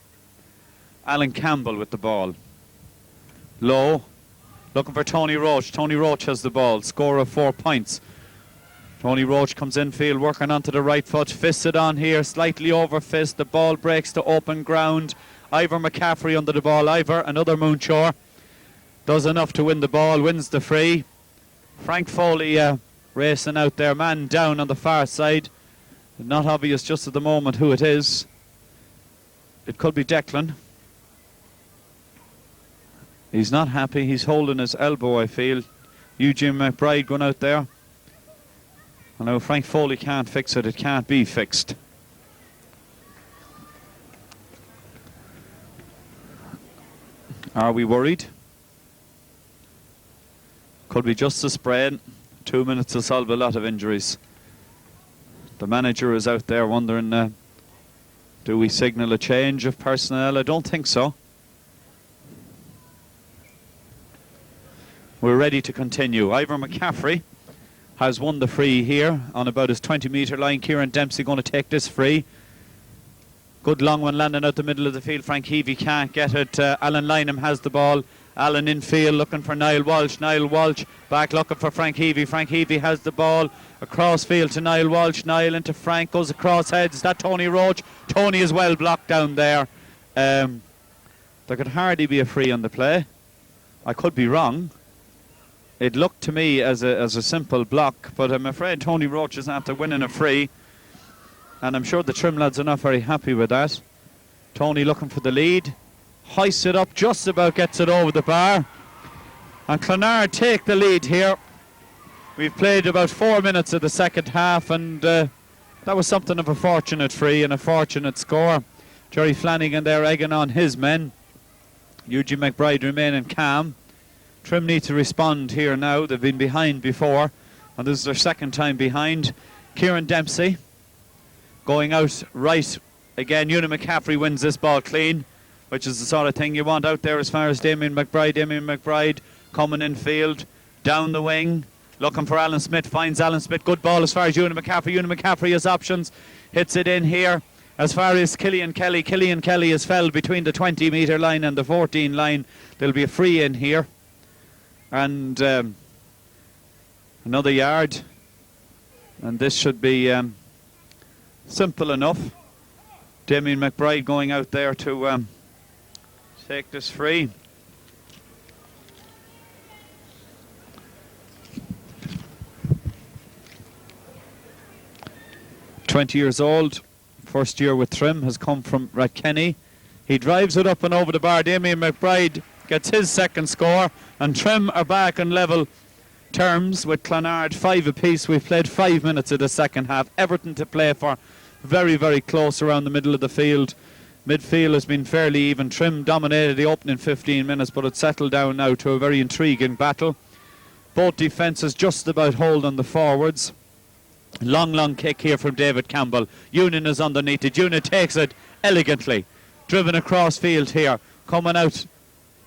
Alan Campbell with the ball. Low. Looking for Tony Roach. Tony Roach has the ball. Score of 4 points. Tony Roach comes in field, working onto the right foot. Fisted on here, slightly over fist. The ball breaks to open ground. Ivor McCaffrey under the ball. Ivor, another Moonshore. Does enough to win the ball, wins the free. Frank Foley racing out there. Man down on the far side. Not obvious just at the moment who it is. It could be Declan. He's not happy. He's holding his elbow, I feel. Eugene McBride going out there. I know Frank Foley can't fix it. It can't be fixed. Are we worried? Could be just a sprain. 2 minutes to solve a lot of injuries. The manager is out there wondering, do we signal a change of personnel? I don't think so. We're ready to continue. Ivor McCaffrey has won the free here on about his 20-metre line. Kieran Dempsey going to take this free. Good long one landing out the middle of the field. Frank Heavey can't get it. Alan Lynham has the ball. Alan in field looking for Niall Walsh. Niall Walsh back looking for Frank Heavey. Frank Heavey has the ball. Across field to Niall Walsh. Niall into Frank. Goes across heads. Is that Tony Roach? Tony is well blocked down there. There could hardly be a free on the play. I could be wrong. It looked to me as a simple block, but I'm afraid Tony Roach is after winning a free, and I'm sure the Trim lads are not very happy with that. Tony looking for the lead, hoists it up, just about gets it over the bar, and Clonard take the lead here. We've played about 4 minutes of the second half, and that was something of a fortunate free and a fortunate score. Jerry Flanagan there egging on his men. Eugene McBride remaining calm. Trim need to respond here now. They've been behind before, and this is their second time behind. Kieran Dempsey going out right again. Ewan McCaffrey wins this ball clean, which is the sort of thing you want out there as far as Damien McBride. Damien McBride coming in field, down the wing, looking for Alan Smith, finds Alan Smith. Good ball as far as Ewan McCaffrey. Ewan McCaffrey has options, hits it in here. As far as Killian Kelly has fell between the 20-metre line and the 14 line. There'll be a free in here. And another yard, and this should be simple enough. Damien McBride going out there to take this free. "20 years old, first year with Trim, has come from Rathkenny. He drives it up and over the bar. Damien McBride gets his second score, and Trim are back on level terms with Clonard, 5 apiece. We've played 5 minutes of the second half. Everton to play for. Very, very close around the middle of the field. Midfield has been fairly even. Trim dominated the opening 15 minutes, but it's settled down now to a very intriguing battle. Both defences just about hold on the forwards. Long kick here from David Campbell. Union is underneath it. Union takes it elegantly. Driven across field here. Coming out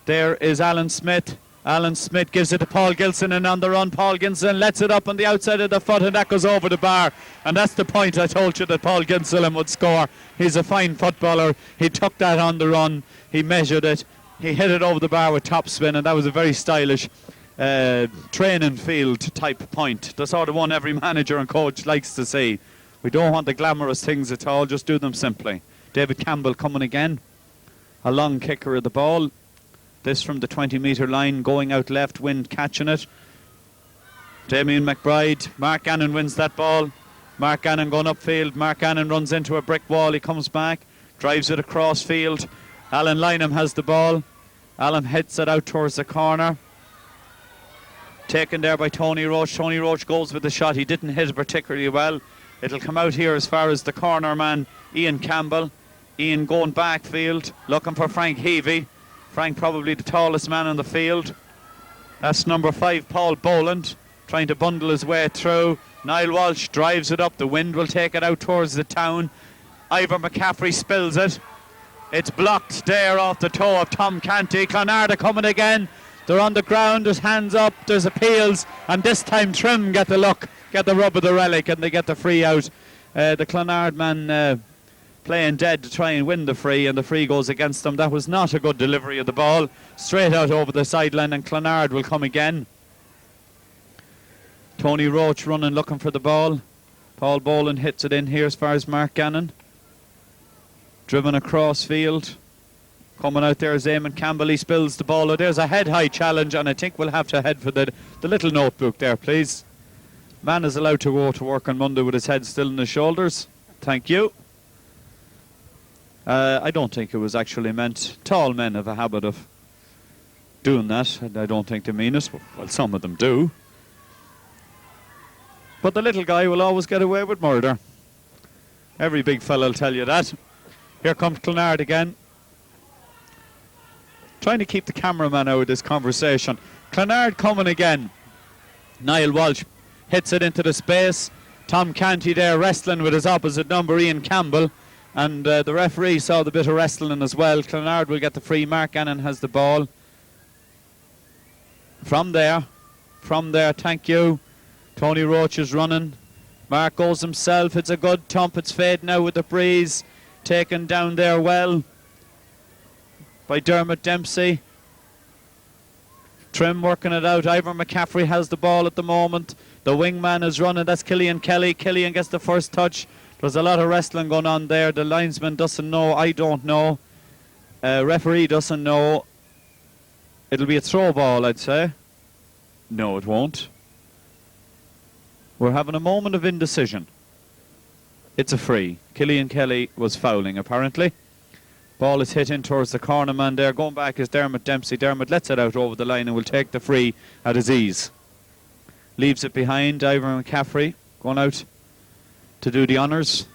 there is Alan Smith. Alan Smith gives it to Paul Gilson, and on the run Paul Gilson lets it up on the outside of the foot, and that goes over the bar. And that's the point I told you that Paul Gilson would score. He's a fine footballer. He took that on the run. He measured it. He hit it over the bar with top spin, and that was a very stylish training field type point. The sort of one every manager and coach likes to see. We don't want the glamorous things at all, just do them simply. David Campbell coming again. A long kicker of the ball. This from the 20-metre line, going out left, Wind catching it. Damien McBride. Mark Gannon wins that ball. Mark Gannon going upfield. Mark Gannon runs into a brick wall. He comes back, drives it across field. Alan Lynham has the ball. Alan hits it out towards the corner. Taken there by Tony Roach. Tony Roach goes with the shot. He didn't hit it particularly well. It'll come out here as far as the corner man, Ian Campbell. Ian going backfield, looking for Frank Heavey. Frank probably the tallest man on the field. That's number 5, Paul Boland, trying to bundle his way through. Niall Walsh drives it up. The wind will take it out towards the town. Ivor McCaffrey spills it. It's blocked there off the toe of Tom Canty. Clonard are coming again. They're on the ground. There's hands up. There's appeals. And this time Trim get the look, get the rub of the relic, and they get the free out. The Clonard man playing dead to try and win the free, and the free goes against them. That was not a good delivery of the ball. Straight out over the sideline, and Clonard will come again. Tony Roach running, looking for the ball. Paul Boland hits it in here as far as Mark Gannon. Driven across field. Coming out there is Eamon Campbell. He spills the ball. Oh, there's a head-high challenge, and I think we'll have to head for the little notebook there, please. Man is allowed to go to work on Monday with his head still on his shoulders. Thank you. I don't think it was actually meant. Tall men have a habit of doing that, and I don't think they mean it. Well, some of them do. But the little guy will always get away with murder. Every big fella will tell you that. Here comes Clonard again. Trying to keep the cameraman out of this conversation. Clonard coming again. Niall Walsh hits it into the space. Tom Canty there wrestling with his opposite number, Ian Campbell. And the referee saw the bit of wrestling as well. Clonard will get the free. Mark Gannon has the ball. From there, thank you. Tony Roach is running. Mark goes himself. It's a good thump. It's fading out with the breeze. Taken down there well by Dermot Dempsey. Trim working it out. Ivor McCaffrey has the ball at the moment. The wingman is running. That's Killian Kelly. Killian gets the first touch. There's a lot of wrestling going on there. The linesman doesn't know. I don't know. Referee doesn't know. It'll be a throw ball, I'd say. No, it won't. We're having a moment of indecision. It's a free. Killian Kelly was fouling, apparently. Ball is hit in towards the corner man there. Going back is Dermot Dempsey. Dermot lets it out over the line and will take the free at his ease. Leaves it behind. Ivor McCaffrey going out to do the honours.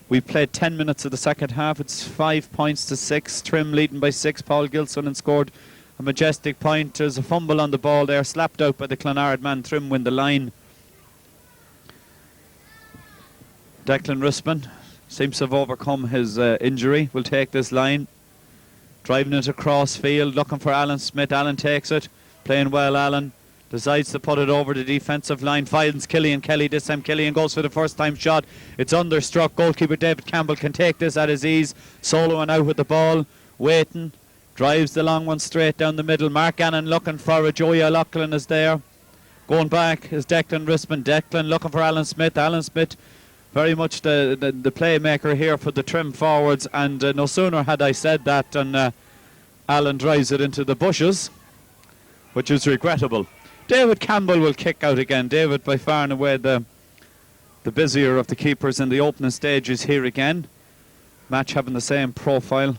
We've played 10 minutes of the second half. It's 5 points to 6. Trim leading by 6. Paul Gilson and scored a majestic point. There's a fumble on the ball there, slapped out by the Clonard man. Trim win the line. Declan Rispin seems to have overcome his injury. Will take this line. Driving it across field, looking for Alan Smith. Alan takes it. Playing well, Alan. Decides to put it over the defensive line. Finds Killian Kelly. This time Killian goes for the first time shot. It's understruck. Goalkeeper David Campbell can take this at his ease. Soloing out with the ball. Waiting. Drives the long one straight down the middle. Mark Gannon looking for it. Joey O'Loughlin is there. Going back is Declan Rispin. Declan looking for Alan Smith. Alan Smith very much the playmaker here for the Trim forwards. And no sooner had I said that than Alan drives it into the bushes, which is regrettable. David Campbell will kick out again. David, by far and away the busier of the keepers in the opening stages here again. Match having the same profile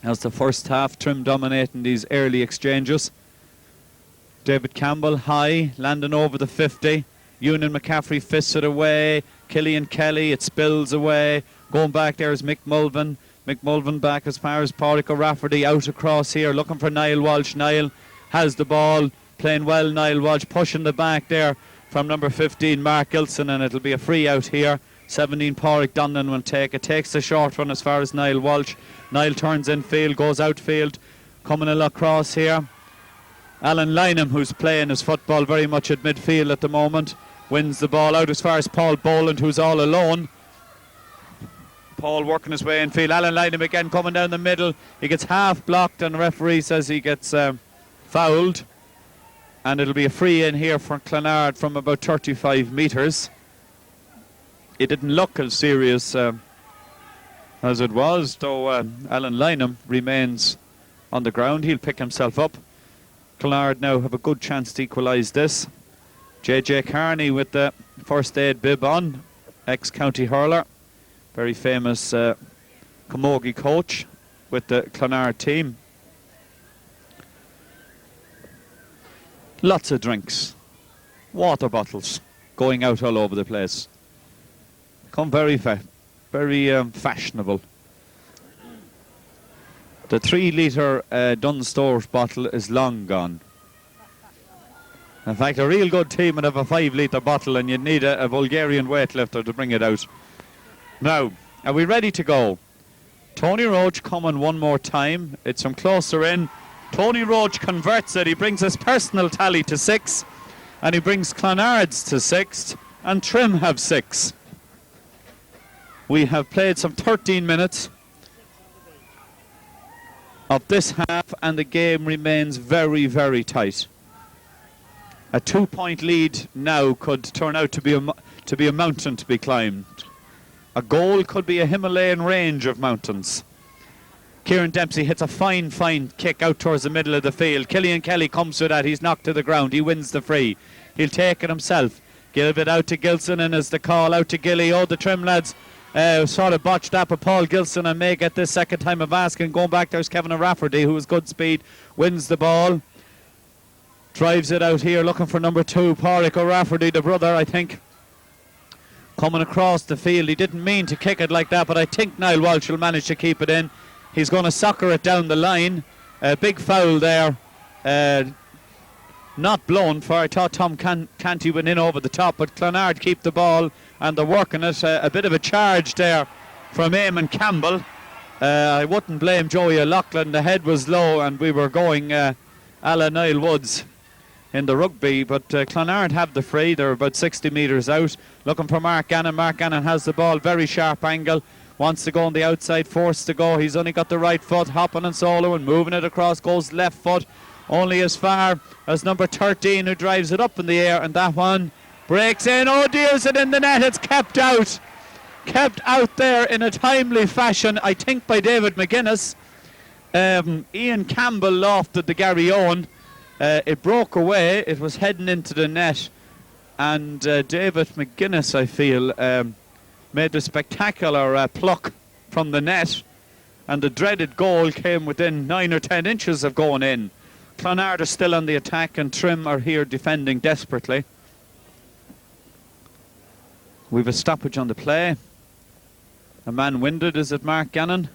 as the first half. Trim dominating these early exchanges. David Campbell high, landing over the 50. Ewan McCaffrey fists it away. Killian Kelly, it spills away. Going back there is Mick Mulvin. Mick Mulvin back as far as Pádraig O'Rafferty. Out across here, looking for Niall Walsh. Niall has the ball. Playing well, Niall Walsh pushing the back there from number 15, Mark Gilson, and it'll be a free out here. 17, Pádraig Donnan will take it. Takes the short one as far as Niall Walsh. Niall turns infield, goes outfield. Coming across here. Alan Lynham, who's playing his football very much at midfield at the moment, wins the ball out as far as Paul Boland, who's all alone. Paul working his way infield. Alan Lynham again coming down the middle. He gets half blocked, and the referee says he gets fouled. And it'll be a free in here for Clonard from about 35 metres. It didn't look as serious as it was, though Alan Lynham remains on the ground. He'll pick himself up. Clonard now have a good chance to equalise this. JJ Carney with the first aid bib on, ex-county hurler. Very famous camogie coach with the Clonard team. Lots of drinks, water bottles going out all over the place. Become very fashionable. The 3 litre Dunstores bottle is long gone. In fact, a real good team would have a 5-litre bottle, and you'd need a Bulgarian weightlifter to bring it out. Now, are we ready to go? Tony Roach coming one more time. It's from closer in. Tony Roach converts it. He brings his personal tally to 6, and he brings Clonard's to 6, and Trim have 6. We have played some 13 minutes of this half, and the game remains very, very tight. A 2-point lead now could turn out to be a mountain to be climbed. A goal could be a Himalayan range of mountains. Kieran Dempsey hits a fine kick out towards the middle of the field. Killian Kelly comes to that. He's knocked to the ground. He wins the free. He'll take it himself. Give it out to Gilson, and as the call out to Gilly. Oh, the Trim lads sort of botched that, but Paul Gilson and may get this second time of asking. Going back, there's Kevin O'Rafferty, who has good speed, wins the ball. Drives it out here, looking for number 2, Pádraig O'Rafferty, the brother, I think. Coming across the field. He didn't mean to kick it like that, but I think Niall Walsh will manage to keep it in. He's going to soccer it down the line. Big foul there. Not blown for. I thought Tom Canty went in over the top, but Clonard keep the ball, and they're working it. A bit of a charge there from Eamon Campbell. I wouldn't blame Joey O'Loughlin. The head was low, and we were going a la Niall Woods in the rugby, but Clonard have the free. They're about 60 metres out, looking for Mark Gannon. Mark Gannon has the ball, very sharp angle, wants to go on the outside, forced to go. He's only got the right foot, hopping and solo and moving it across, goes left foot only as far as number 13, who drives it up in the air, and that one breaks in. Oh, dears it in the net. It's kept out there in a timely fashion, I think by David McGuinness. Ian Campbell lofted the Gary Owen. It broke away. It was heading into the net, and David McGuinness, I feel, made the spectacular pluck from the net, and the dreaded goal came within 9 or 10 inches of going in. Clonard are still on the attack, and Trim are here defending desperately. We've a stoppage on the play. A man winded. Is it Mark Gannon?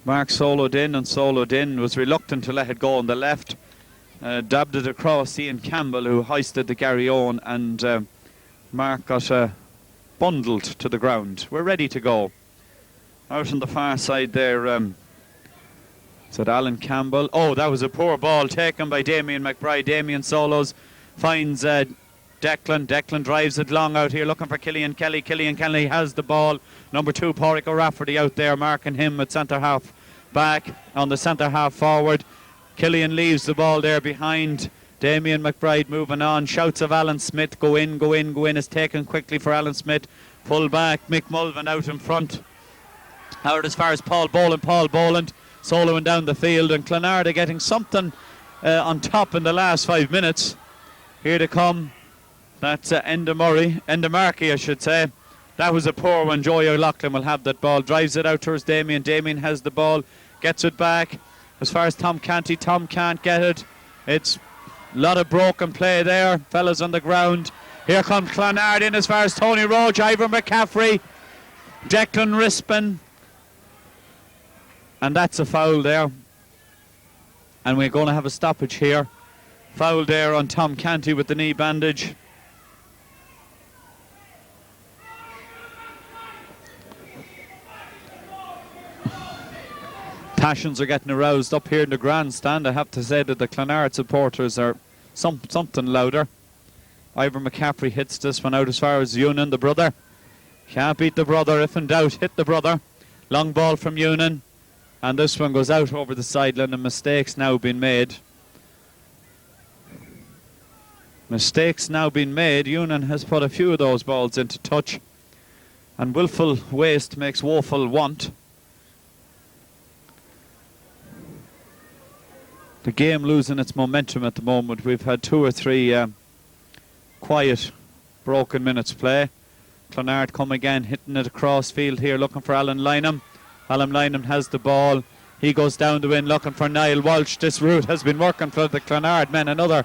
Mark soloed in, was reluctant to let it go on the left. Dabbed it across Ian Campbell, who hoisted the Gary Owen, and Mark got bundled to the ground. We're ready to go. Out on the far side there, is it Alan Campbell? Oh, that was a poor ball taken by Damien Mcbride. Damien solos, finds Declan. Declan drives it long out here, looking for Killian Kelly. Killian Kelly has the ball. Number 2, Pádraig O'Rafferty out there, marking him at centre half back, on the centre half forward. Killian leaves the ball there behind. Damien Mcbride moving on. Shouts of Alan Smith, go in, go in, go in. Is taken quickly for Alan Smith. Full back, Mick Mulvin out in front. Out as far as Paul Boland. Paul Boland soloing down the field, and Clonard are getting something on top in the last 5 minutes. Here they come. That's Endamarky, I should say. That was a poor one. Joey O'Loughlin will have that ball. Drives it out towards Damien. Damien has the ball. Gets it back. As far as Tom Canty, Tom can't get it. It's a lot of broken play there. Fellas on the ground. Here comes Clonard in as far as Tony Roach, Ivor McCaffrey, Declan Rispin. And that's a foul there. And we're going to have a stoppage here. Foul there on Tom Canty with the knee bandage. Passions are getting aroused up here in the grandstand. I have to say that the Clonard supporters are something louder. Ivor McCaffrey hits this one out as far as Unan, the brother. Can't beat the brother. If in doubt, hit the brother. Long ball from Unan. And this one goes out over the sideline, and mistakes now been made. Mistakes now been made. Unan has put a few of those balls into touch. And willful waste makes woeful want. The game losing its momentum at the moment. We've had 2 or 3 quiet, broken minutes play. Clonard come again, hitting it across field here, looking for Alan Lynham. Alan Lynham has the ball. He goes down the wing, looking for Niall Walsh. This route has been working for the Clonard men. Another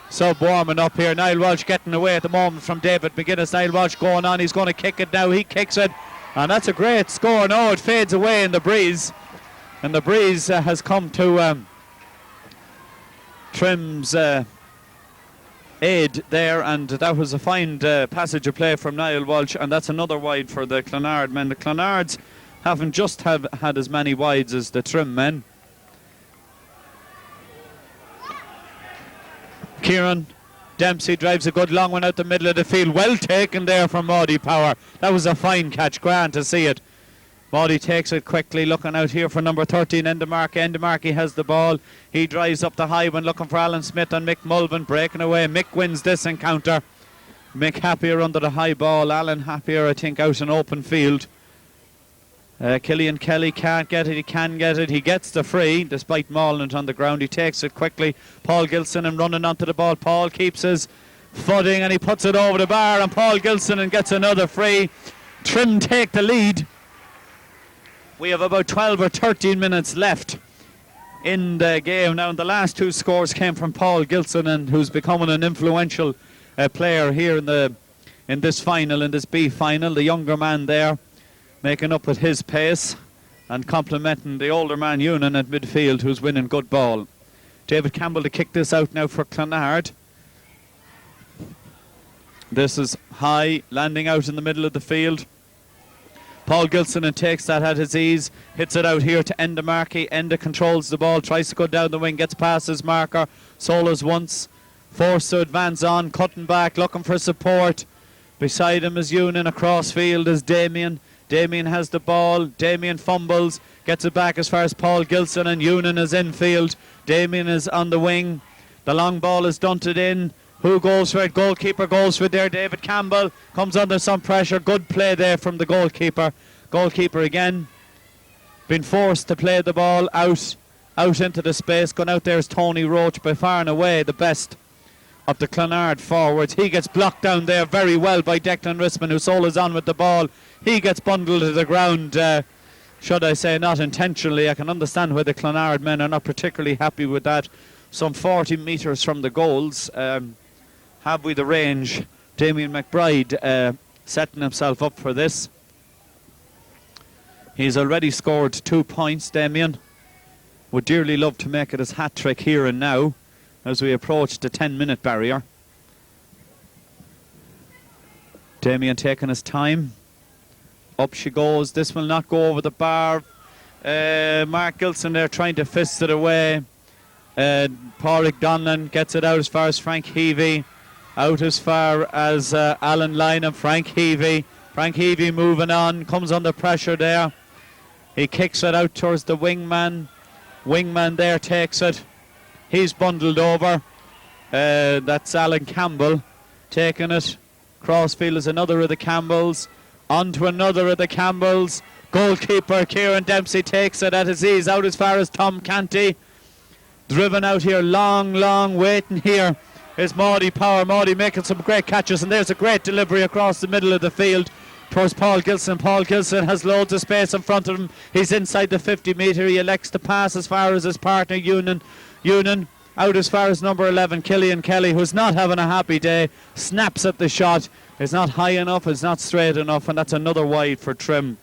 sub warming up here. Niall Walsh getting away at the moment from David McGuinness. Niall Walsh going on. He's going to kick it now. He kicks it. And that's a great score. No, it fades away in the breeze. And the breeze has come to Trim's aid there, and that was a fine passage of play from Niall Walsh, and that's another wide for the Clonard men. The Clonards haven't just had as many wides as the Trim men. Kieran Dempsey drives a good long one out the middle of the field. Well taken there from Maudie Power. That was a fine catch. Grand to see it. Maudie takes it quickly, looking out here for number 13, Endemarky. Endemarky has the ball. He drives up the high one, looking for Alan Smith and Mick Mulvin, breaking away. Mick wins this encounter. Mick happier under the high ball. Alan happier, I think, out in open field. Killian Kelly can't get it. He can get it. He gets the free, despite mauling it on the ground. He takes it quickly. Paul Gilson and running onto the ball. Paul keeps his footing and he puts it over the bar, and Paul Gilson and gets another free. Trim take the lead. We have about 12 or 13 minutes left in the game now, and the last two scores came from Paul Gilson, and who's becoming an influential player here in this final, in this B final. The younger man there making up at his pace and complimenting the older man Ewan at midfield, who's winning good ball. David Campbell to kick this out now for Clonard. This is high, landing out in the middle of the field. Paul Gilson and takes that at his ease, hits it out here to Endemarky. Enda controls the ball, tries to go down the wing, gets past his marker, solos once, forced to advance on, cutting back, looking for support. Beside him is Ewan, across field is Damien. Damien has the ball, Damien fumbles, gets it back as far as Paul Gilson, and Ewan is infield. Damien is on the wing, the long ball is dunted in. Who goes for it? Goalkeeper goes for it there. David Campbell comes under some pressure. Good play there from the goalkeeper. Goalkeeper again been forced to play the ball out into the space. Gone out there is Tony Roach, by far and away the best of the Clonard forwards. He gets blocked down there very well by Declan Risman, who solos on with the ball. He gets bundled to the ground, should I say not intentionally. I can understand why the Clonard men are not particularly happy with that. Some 40 metres from the goals. Have we the range? Damien Mcbride setting himself up for this. He's already scored 2 points, Damien. Would dearly love to make it his hat-trick here and now as we approach the 10-minute barrier. Damien taking his time. Up she goes. This will not go over the bar. Mark Gilson there trying to fist it away. Pádraig Donlan gets it out as far as Frank Heavey. Out as far as Alan Lyon and Frank Heavey. Frank Heavey moving on, comes under pressure there. He kicks it out towards the wingman. Wingman there takes it. He's bundled over. That's Alan Campbell taking it. Crossfield is another of the Campbells. On to another of the Campbells. Goalkeeper Kieran Dempsey takes it at his ease, out as far as Tom Canty. Driven out here, long waiting here is Maudie Power. Maudie making some great catches, and there's a great delivery across the middle of the field towards Paul Gilson. Paul Gilson has loads of space in front of him. He's inside the 50 metre. He elects to pass as far as his partner Ewan. Out as far as number 11, Killian Kelly, who's not having a happy day, snaps at the shot. It's not high enough, it's not straight enough, and that's another wide for Trim,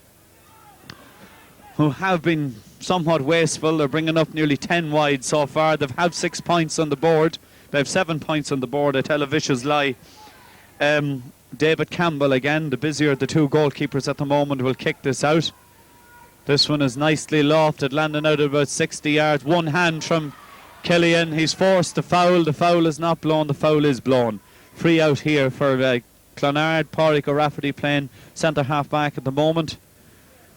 who have been somewhat wasteful. They're bringing up nearly 10 wide so far. They've had 6 points on the board. They have 7 points on the board. I tell a vicious lie. David Campbell again, the busier of the two goalkeepers at the moment, will kick this out. This one is nicely lofted, landing out at about 60 yards. One hand from Killian. He's forced to foul. The foul is not blown. The foul is blown. Free out here for Clonard. Pádraig O'Rafferty playing centre half back at the moment.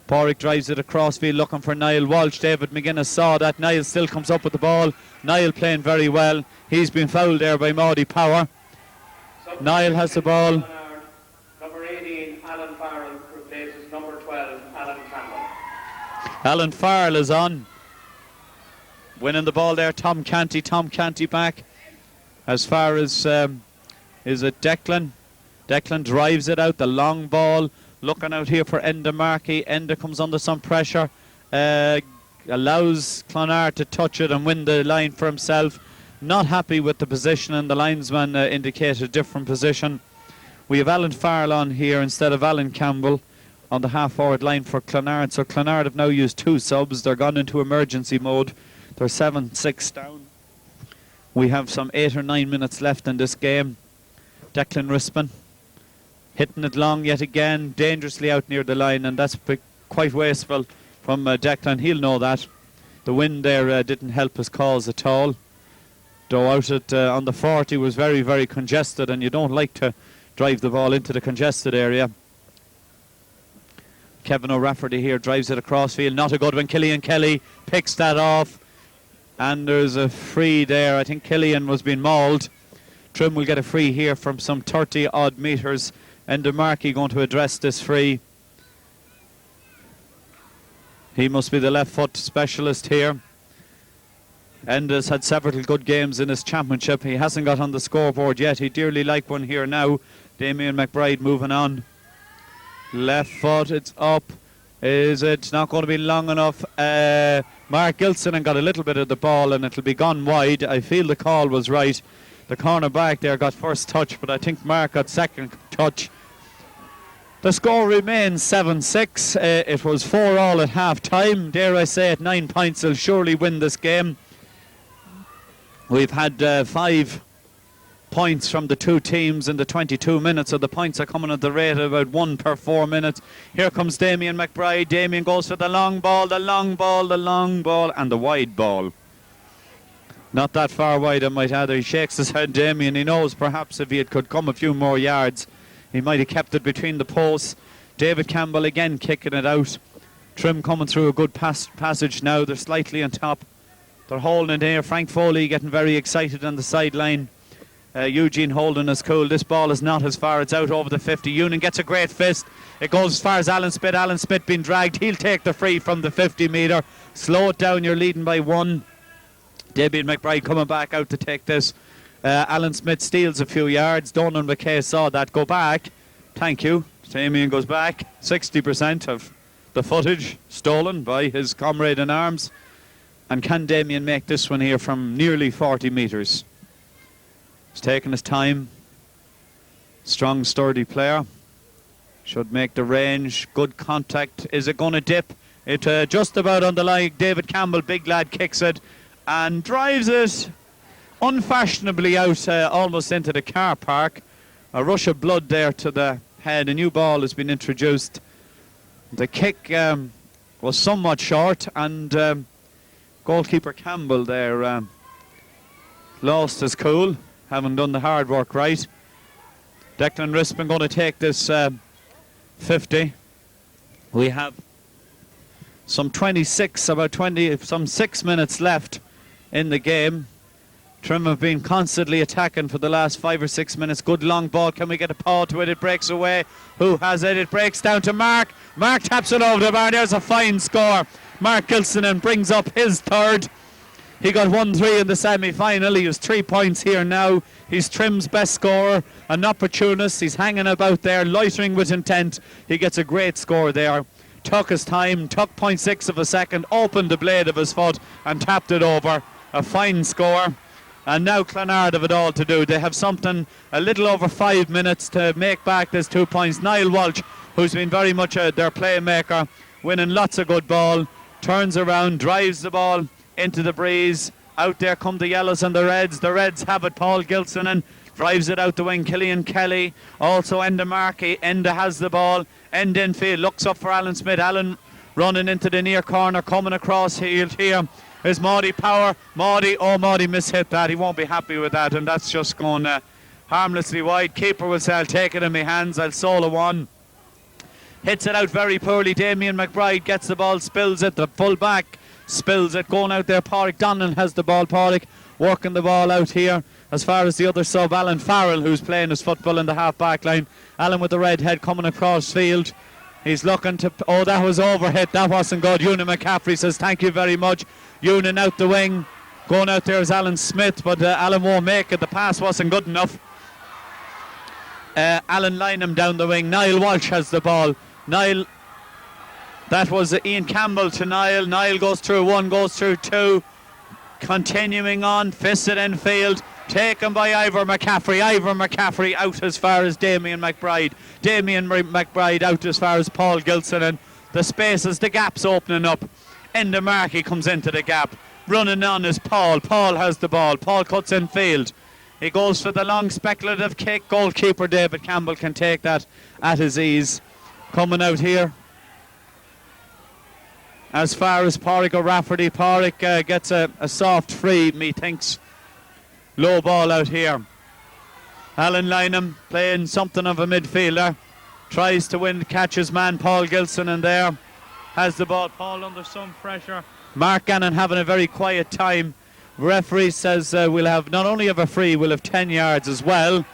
Pádraig drives it across field looking for Niall Walsh. David McGuinness saw that. Niall still comes up with the ball. Niall playing very well. He's been fouled there by Maudie Power. Niall has the ball. Number 18, Alan Farrell, replaces number 12, Alan Campbell. Alan Farrell is on. Winning the ball there, Tom Canty. Tom Canty back. As far as, is it Declan? Declan drives it out, the long ball. Looking out here for Endemarky. Enda comes under some pressure. Allows Clonard to touch it and win the line for himself. Not happy with the position, and the linesman indicated a different position. We have Alan Farrell on here instead of Alan Campbell on the half-forward line for Clonard. So Clonard have now used 2 subs. They're gone into emergency mode. They're 7-6 down. We have some 8 or 9 minutes left in this game. Declan Rispin hitting it long yet again, dangerously out near the line, and that's quite wasteful from Declan. He'll know that. The wind there didn't help his cause at all. Though out at on the 40 was very, very congested, and you don't like to drive the ball into the congested area. Kevin O'Rafferty here drives it across field. Not a good one. Killian Kelly picks that off. And there's a free there. I think Killian was being mauled. Trim will get a free here from some 30 odd metres. And DeMarkey going to address this free. He must be the left foot specialist here. Enda's had several good games in his championship. He hasn't got on the scoreboard yet. He'd dearly like one here now. Damien Mcbride moving on. Left foot, it's up. Is it not going to be long enough? Mark Gilson got a little bit of the ball and it'll be gone wide. I feel the call was right. The corner back there got first touch, but I think Mark got second touch. The score remains 7-6. It was 4-4 at half time. Dare I say it, 9 points will surely win this game. We've had 5 points from the two teams in the 22 minutes, so the points are coming at the rate of about 1 per 4 minutes. Here comes Damien Mcbride. Damien goes for the long ball, the long ball, the long ball, and the wide ball. Not that far wide, I might add. He shakes his head, Damien. He knows perhaps if he could come a few more yards, he might have kept it between the posts. David Campbell again kicking it out. Trim coming through a good passage now. They're slightly on top. They're holding it here. Frank Foley getting very excited on the sideline. Eugene holding us cool. This ball is not as far. It's out over the 50. Union gets a great fist. It goes as far as Alan Smith. Alan Smith being dragged. He'll take the free from the 50 metre. Slow it down. You're leading by 1. Damien Mcbride coming back out to take this. Alan Smith steals a few yards. Donald McKay saw that. Go back. Thank you. Damien goes back. 60% of the footage stolen by his comrade in arms. And can Damien make this one here from nearly 40 metres? He's taking his time. Strong, sturdy player. Should make the range. Good contact. Is it going to dip? It just about on the line. David Campbell, big lad, kicks it and drives it unfashionably out almost into the car park. A rush of blood there to the head. A new ball has been introduced. The kick was somewhat short, and goalkeeper Campbell there lost his cool, having done the hard work right. Declan Rispin going to take this 50. We have some 6 minutes left in the game. Trim have been constantly attacking for the last 5 or 6 minutes. Good long ball. Can we get a paw to it? It breaks away. Who has it? It breaks down to Mark. Mark taps it over the bar. There's a fine score. Mark Gilson brings up his third. He got 1-3 in the semi-final. He has 3 points here now. He's Trim's best scorer, an opportunist. He's hanging about there, loitering with intent. He gets a great score there. Took his time, took 0.6 of a second, opened the blade of his foot and tapped it over. A fine score. And now Clonard have it all to do. They have something a little over 5 minutes to make back this 2 points. Niall Walsh, who's been very much their playmaker, winning lots of good ball, turns around, drives the ball into the breeze. Out there come the yellows and the reds. The reds have it. Paul Gilson and drives it out the wing. Killian Kelly, also Enda Markey. Enda has the ball. End infield, looks up for Alan Smith. Alan running into the near corner, coming across here. Is Maudie Power. Maudie mishit that. He won't be happy with that, and that's just going harmlessly wide. Keeper will say, I'll take it in my hands. I'll solo one. Hits it out very poorly. Damien Mcbride gets the ball, spills it. The full back spills it. Going out there, Pádraig Donnan has the ball. Pádraig working the ball out here as far as the other sub, Alan Farrell, who's playing his football in the half-back line. Alan with the red head coming across field. He's looking to... Oh, that was overhit. That wasn't good. Ewan McCaffrey says, thank you very much. Ewan out the wing. Going out there is Alan Smith, but Alan won't make it. The pass wasn't good enough. Alan Lynham down the wing. Niall Walsh has the ball. Niall... That was Ian Campbell to Niall. Niall goes through 1, goes through 2. Continuing on, fisted in field. Taken by Ivor McCaffrey. Ivor McCaffrey out as far as Damien Mcbride. Damien Mcbride out as far as Paul Gilson. And the spaces, the gaps opening up. Enda Markey comes into the gap. Running on is Paul. Paul has the ball. Paul cuts in field. He goes for the long speculative kick. Goalkeeper David Campbell can take that at his ease. Coming out here as far as Pádraig O'Rafferty. Pádraig gets a soft free, methinks. Low ball out here. Alan Lynham playing something of a midfielder. Tries to win, catches man Paul Gilson in there. Has the ball. Paul under some pressure. Mark Gannon having a very quiet time. Referee says we'll have not only have a free, we'll have 10 yards as well.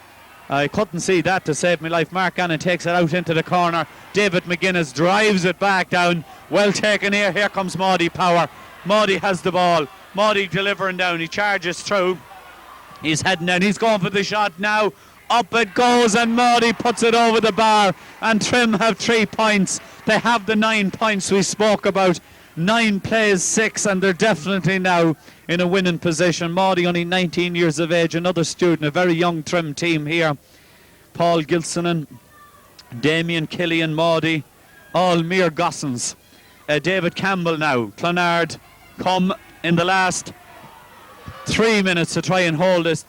I couldn't see that to save my life. Mark Gannon takes it out into the corner. David McGuinness drives it back down. Well taken here. Here comes Maudie Power. Maudie has the ball. Maudie delivering down. He charges through. He's heading down. He's going for the shot now. Up it goes and Maudie puts it over the bar. And Trim have 3 points. They have the 9 points we spoke about. 9 plays 6, and they're definitely now in a winning position. Maudie only 19 years of age, another student, a very young Trim team here. Paul Gilsonan, Damien, Killian, Maudie, all mere gossans. David Campbell now. Clonard come in the last 3 minutes to try and hold this.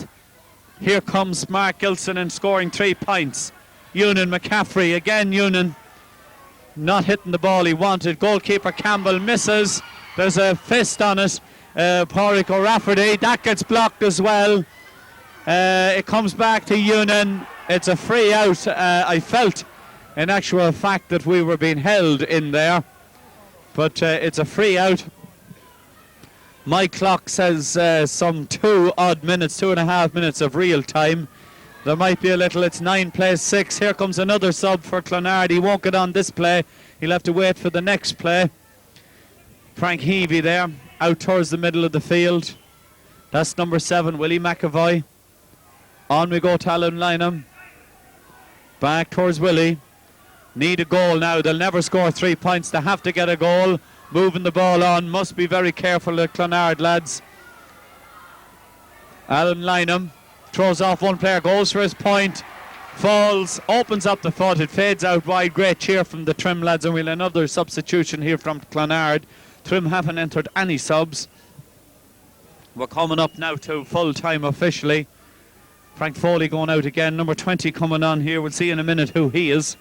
Here comes Mark Gilsonan scoring 3 points. Ewan McCaffrey, again Ewan not hitting the ball he wanted. Goalkeeper Campbell misses. There's a fist on it. Pádraig O'Rafferty, that gets blocked as well. It comes back to Ewan. It's a free out. I felt in actual fact that we were being held in there, but it's a free out. My clock says some 2.5 minutes of real time. There might be a little. It's 9 plays 6. Here comes another sub for Clonard. He won't get on this play. He'll have to wait for the next play. Frank Heavey there, out towards the middle of the field. That's number 7, Willie Mcavoy. On we go to Alan Lynham. Back towards Willie. Need a goal now. They'll never score 3 points. They have to get a goal. Moving the ball on. Must be very careful, the Clonard lads. Alan Lynham throws off one player, goes for his point, falls, opens up the foot, it fades out wide. Great cheer from the Trim lads, and we'll another substitution here from Clonard. Trim haven't entered any subs. We're coming up now to full time officially. Frank Foley going out again, number 20 coming on here. We'll see in a minute who he is.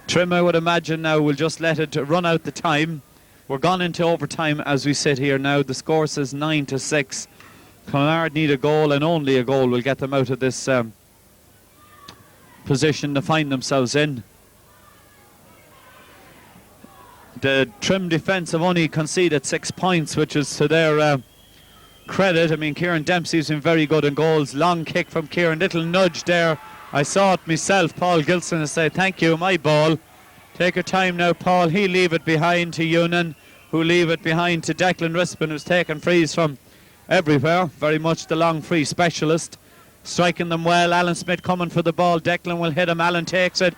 Trim, I would imagine now, will just let it run out the time. We're gone into overtime as we sit here now. The score says 9-6. Clonard need a goal, and only a goal will get them out of this position to find themselves in. The Trim defence have only conceded 6 points, which is to their credit. I mean, Kieran Dempsey's been very good in goals. Long kick from Kieran, little nudge there. I saw it myself. Paul Gilson has said, thank you, my ball. Take your time now, Paul. He'll leave it behind to Ewan, who leave it behind to Declan Rispin, who's taken frees from everywhere. Very much the long free specialist. Striking them well. Alan Smith coming for the ball. Declan will hit him. Alan takes it.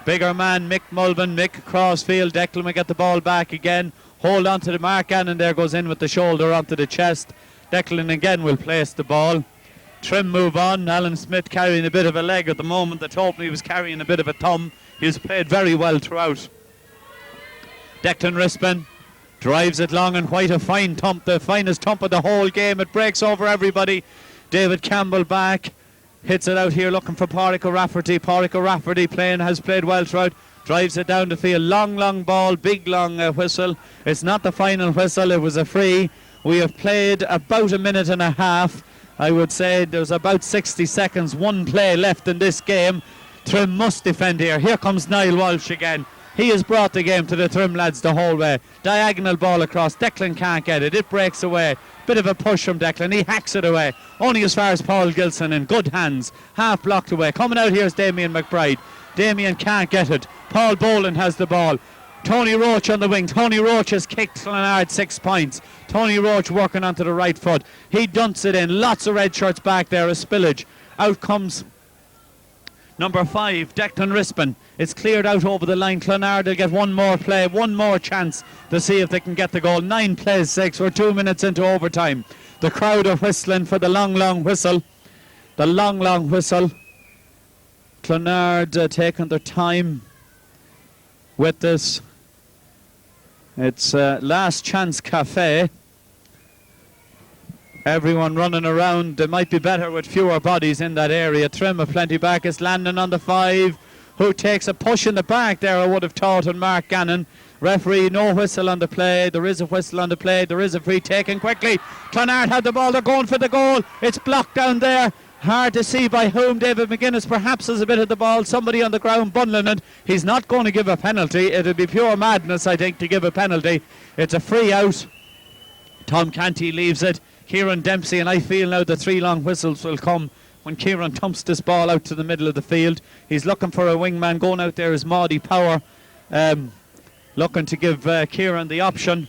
Bigger man, Mick Mulvin. Mick across field. Declan will get the ball back again. Hold on to the mark. Gannon there goes in with the shoulder onto the chest. Declan again will place the ball. Trim move on. Alan Smith carrying a bit of a leg at the moment. They told me he was carrying a bit of a thumb. He's played very well throughout. Declan Rispin drives it long and white. A fine thump, the finest thump of the whole game. It breaks over everybody. David Campbell back. Hits it out here looking for Pádraig O'Rafferty. Pádraig O'Rafferty has played well throughout. Drives it down the field. Long ball. Big long whistle. It's not the final whistle. It was a free. We have played about a minute and a half. I would say there's about 60 seconds, one play left in this game. Trim must defend here. Here comes Niall Walsh again. He has brought the game to the Trim lads the whole way. Diagonal ball across. Declan can't get it. It breaks away. Bit of a push from Declan. He hacks it away. Only as far as Paul Gilson in good hands. Half blocked away. Coming out here is Damien Mcbride. Damien can't get it. Paul Boland has the ball. Tony Roach on the wing. Tony Roach has kicked Clonard 6 points. Tony Roach working onto the right foot. He dunks it in. Lots of red shirts back there. A spillage. Out comes number 5, Declan Rispin. It's cleared out over the line. Clonard will get one more play, one more chance to see if they can get the goal. 9 plays 6. We're 2 minutes into overtime. The crowd are whistling for the long whistle. The long whistle. Clonard taking their time with this. It's Last Chance Cafe. Everyone running around. It might be better with fewer bodies in that area. Trim of plenty back is landing on the 5, who takes a push in the back there, I would have thought, on Mark Gannon. Referee, no whistle on the play. There is a whistle on the play. There is a free taken quickly. Clonard had the ball. They're going for the goal. It's blocked down there. Hard to see by whom. David McGuinness perhaps has a bit of the ball. Somebody on the ground bundling it. He's not going to give a penalty. It'll be pure madness, I think, to give a penalty. It's a free out. Tom Canty leaves it. Kieran Dempsey, and I feel now the 3 long whistles will come when Kieran dumps this ball out to the middle of the field. He's looking for a wingman. Going out there is Maudie Power, looking to give Kieran the option.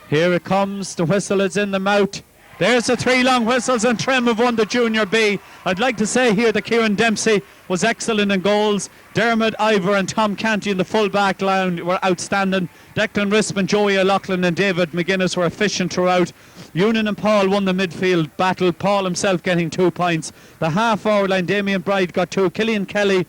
Here it comes. The whistle is in the mouth. There's the 3 long whistles, and Trim have won the Junior B. I'd like to say here that Kieran Dempsey was excellent in goals. Dermot, Ivor and Tom Canty in the full back line were outstanding. Declan Rispin, Joey O'Loughlin and David McGuinness were efficient throughout. Ewan and Paul won the midfield battle. Paul himself getting 2 points. The half forward line, Damien Mcbride got 2. Killian Kelly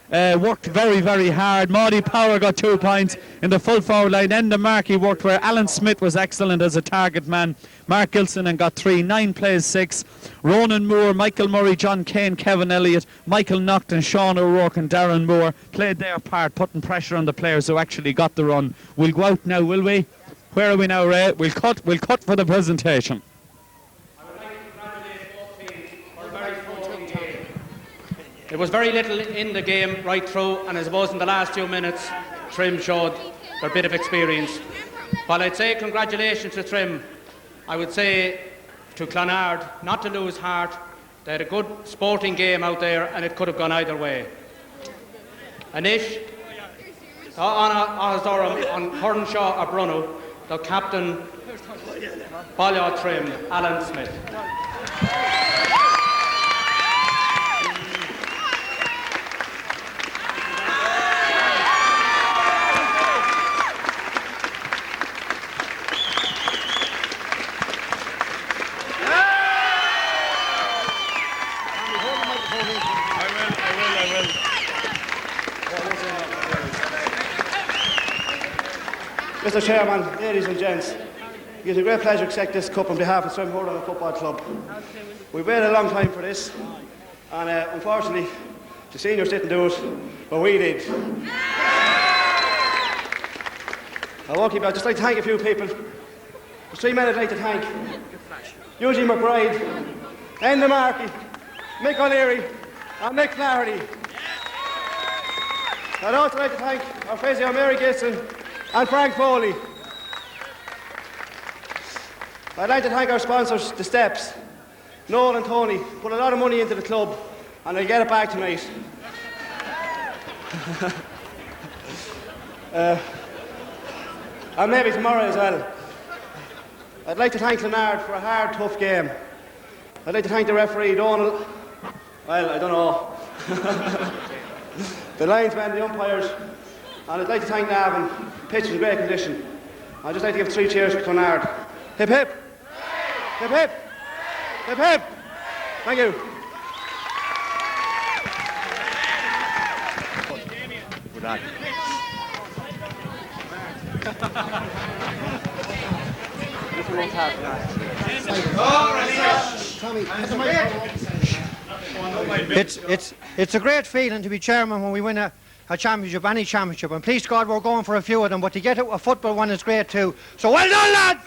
worked very, very hard. Maudie Power got 2 points. In the full forward line, Enda Markey worked where Alan Smith was excellent as a target man. Mark Gilson and got 3. 9 plays 6. Ronan Moore, Michael Murray, John Kane, Kevin Elliott, Michael Naughton, Sean O'Rourke and Darren Moore played their part, putting pressure on the players who actually got the run. We'll go out now, will we? Where are we now, Ray? We'll cut for the presentation. It was very little in the game right through, and I suppose in the last few minutes Trim showed their bit of experience. While I'd say congratulations to Trim, I would say to Clonard not to lose heart. They had a good sporting game out there and it could have gone either way. Anish, on Hornshaw or Bruno, the captain, Balliol Trim, Alan Smith. Mr. Chairman, ladies and gents, it is a great pleasure to accept this cup on behalf of Trim Hurling Football Club. We've waited a long time for this, and unfortunately, the seniors didn't do it, but we did. I won't keep. I'd just like to thank a few people. There's 3 men I'd like to thank: Willie Mcbride, Enda Markey, Mick O'Leary, and Mick Flaherty. I'd also like to thank our physio Mary Gibson and Frank Foley. I'd like to thank our sponsors, The Steps. Noel and Tony put a lot of money into the club, and they'll get it back tonight. And maybe tomorrow as well. I'd like to thank Clonard for a hard, tough game. I'd like to thank the referee, Donald. Well, I don't know. The linesmen, the umpires. And I'd like to thank Navan. The pitch is in great condition. I'd just like to give 3 cheers to Clonard. Hip hip! Hip hip! Hip hip! Thank you. Good night. It's a great feeling to be chairman when we win a championship, any championship, and please God we're going for a few of them, but to get a football one is great too. So well done, lads!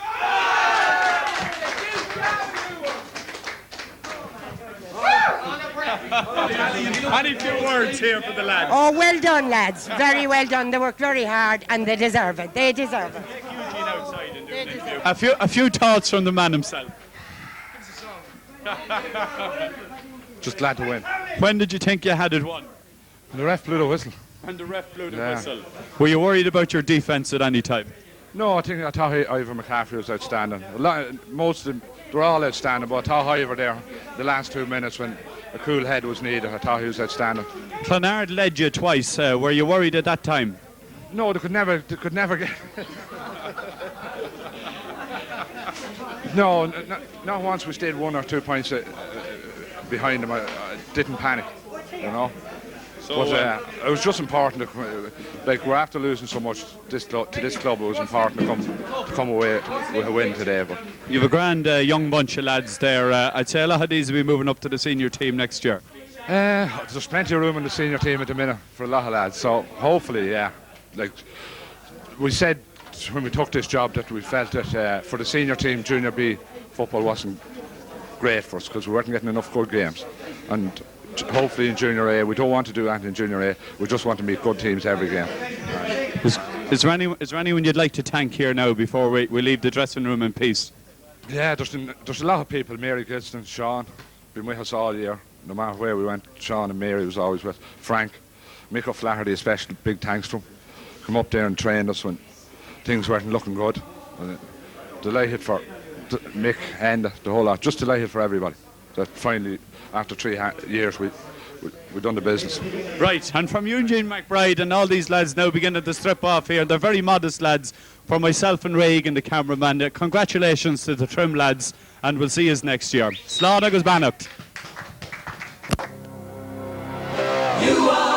Any few words here for the lads? Oh, well done, lads. Very well done. They worked very hard and they deserve it. They deserve it. A few thoughts from the man himself. Just glad to win. When did you think you had it won? The ref blew the whistle. And the ref blew the whistle. Were you worried about your defence at any time? No, I thought Ivor McCaffrey was outstanding. Most of them, they're all outstanding, but I thought Ivor there, the last 2 minutes when a cool head was needed, I thought he was outstanding. Clonard led you twice. Were you worried at that time? No, they could never get... No, not once we stayed 1 or 2 points behind them. I didn't panic, you know. But it was just important to, like, we're after losing so much to this club. It was important to come away with a win today. But You have a grand young bunch of lads there. I'd say a lot of these will be moving up to the senior team next year. there's plenty of room in the senior team at the minute for a lot of lads. So hopefully, yeah, like we said when we took this job, that we felt that for the senior team, Junior B football wasn't great for us because we weren't getting enough good games. And hopefully in Junior A, we don't want to do anything in Junior A. We just want to meet good teams every game. Is there anyone you'd like to thank here now before we leave the dressing room in peace? Yeah, there's a lot of people. Mary Gilston, Sean, been with us all year. No matter where we went, Sean and Mary was always with. Frank, Mick O'Flaherty, especially, big thanks to him. Come up there and trained us when things weren't looking good. Delighted for Mick and the whole lot. Just delighted for everybody that finally, after 3 years, we've done the business. Right, and from Damien Mcbride and all these lads now beginning to strip off here. They're very modest lads. For myself and Reagan, the cameraman, congratulations to the Trim lads, and we'll see you next year. Slán agus Bannacht. You are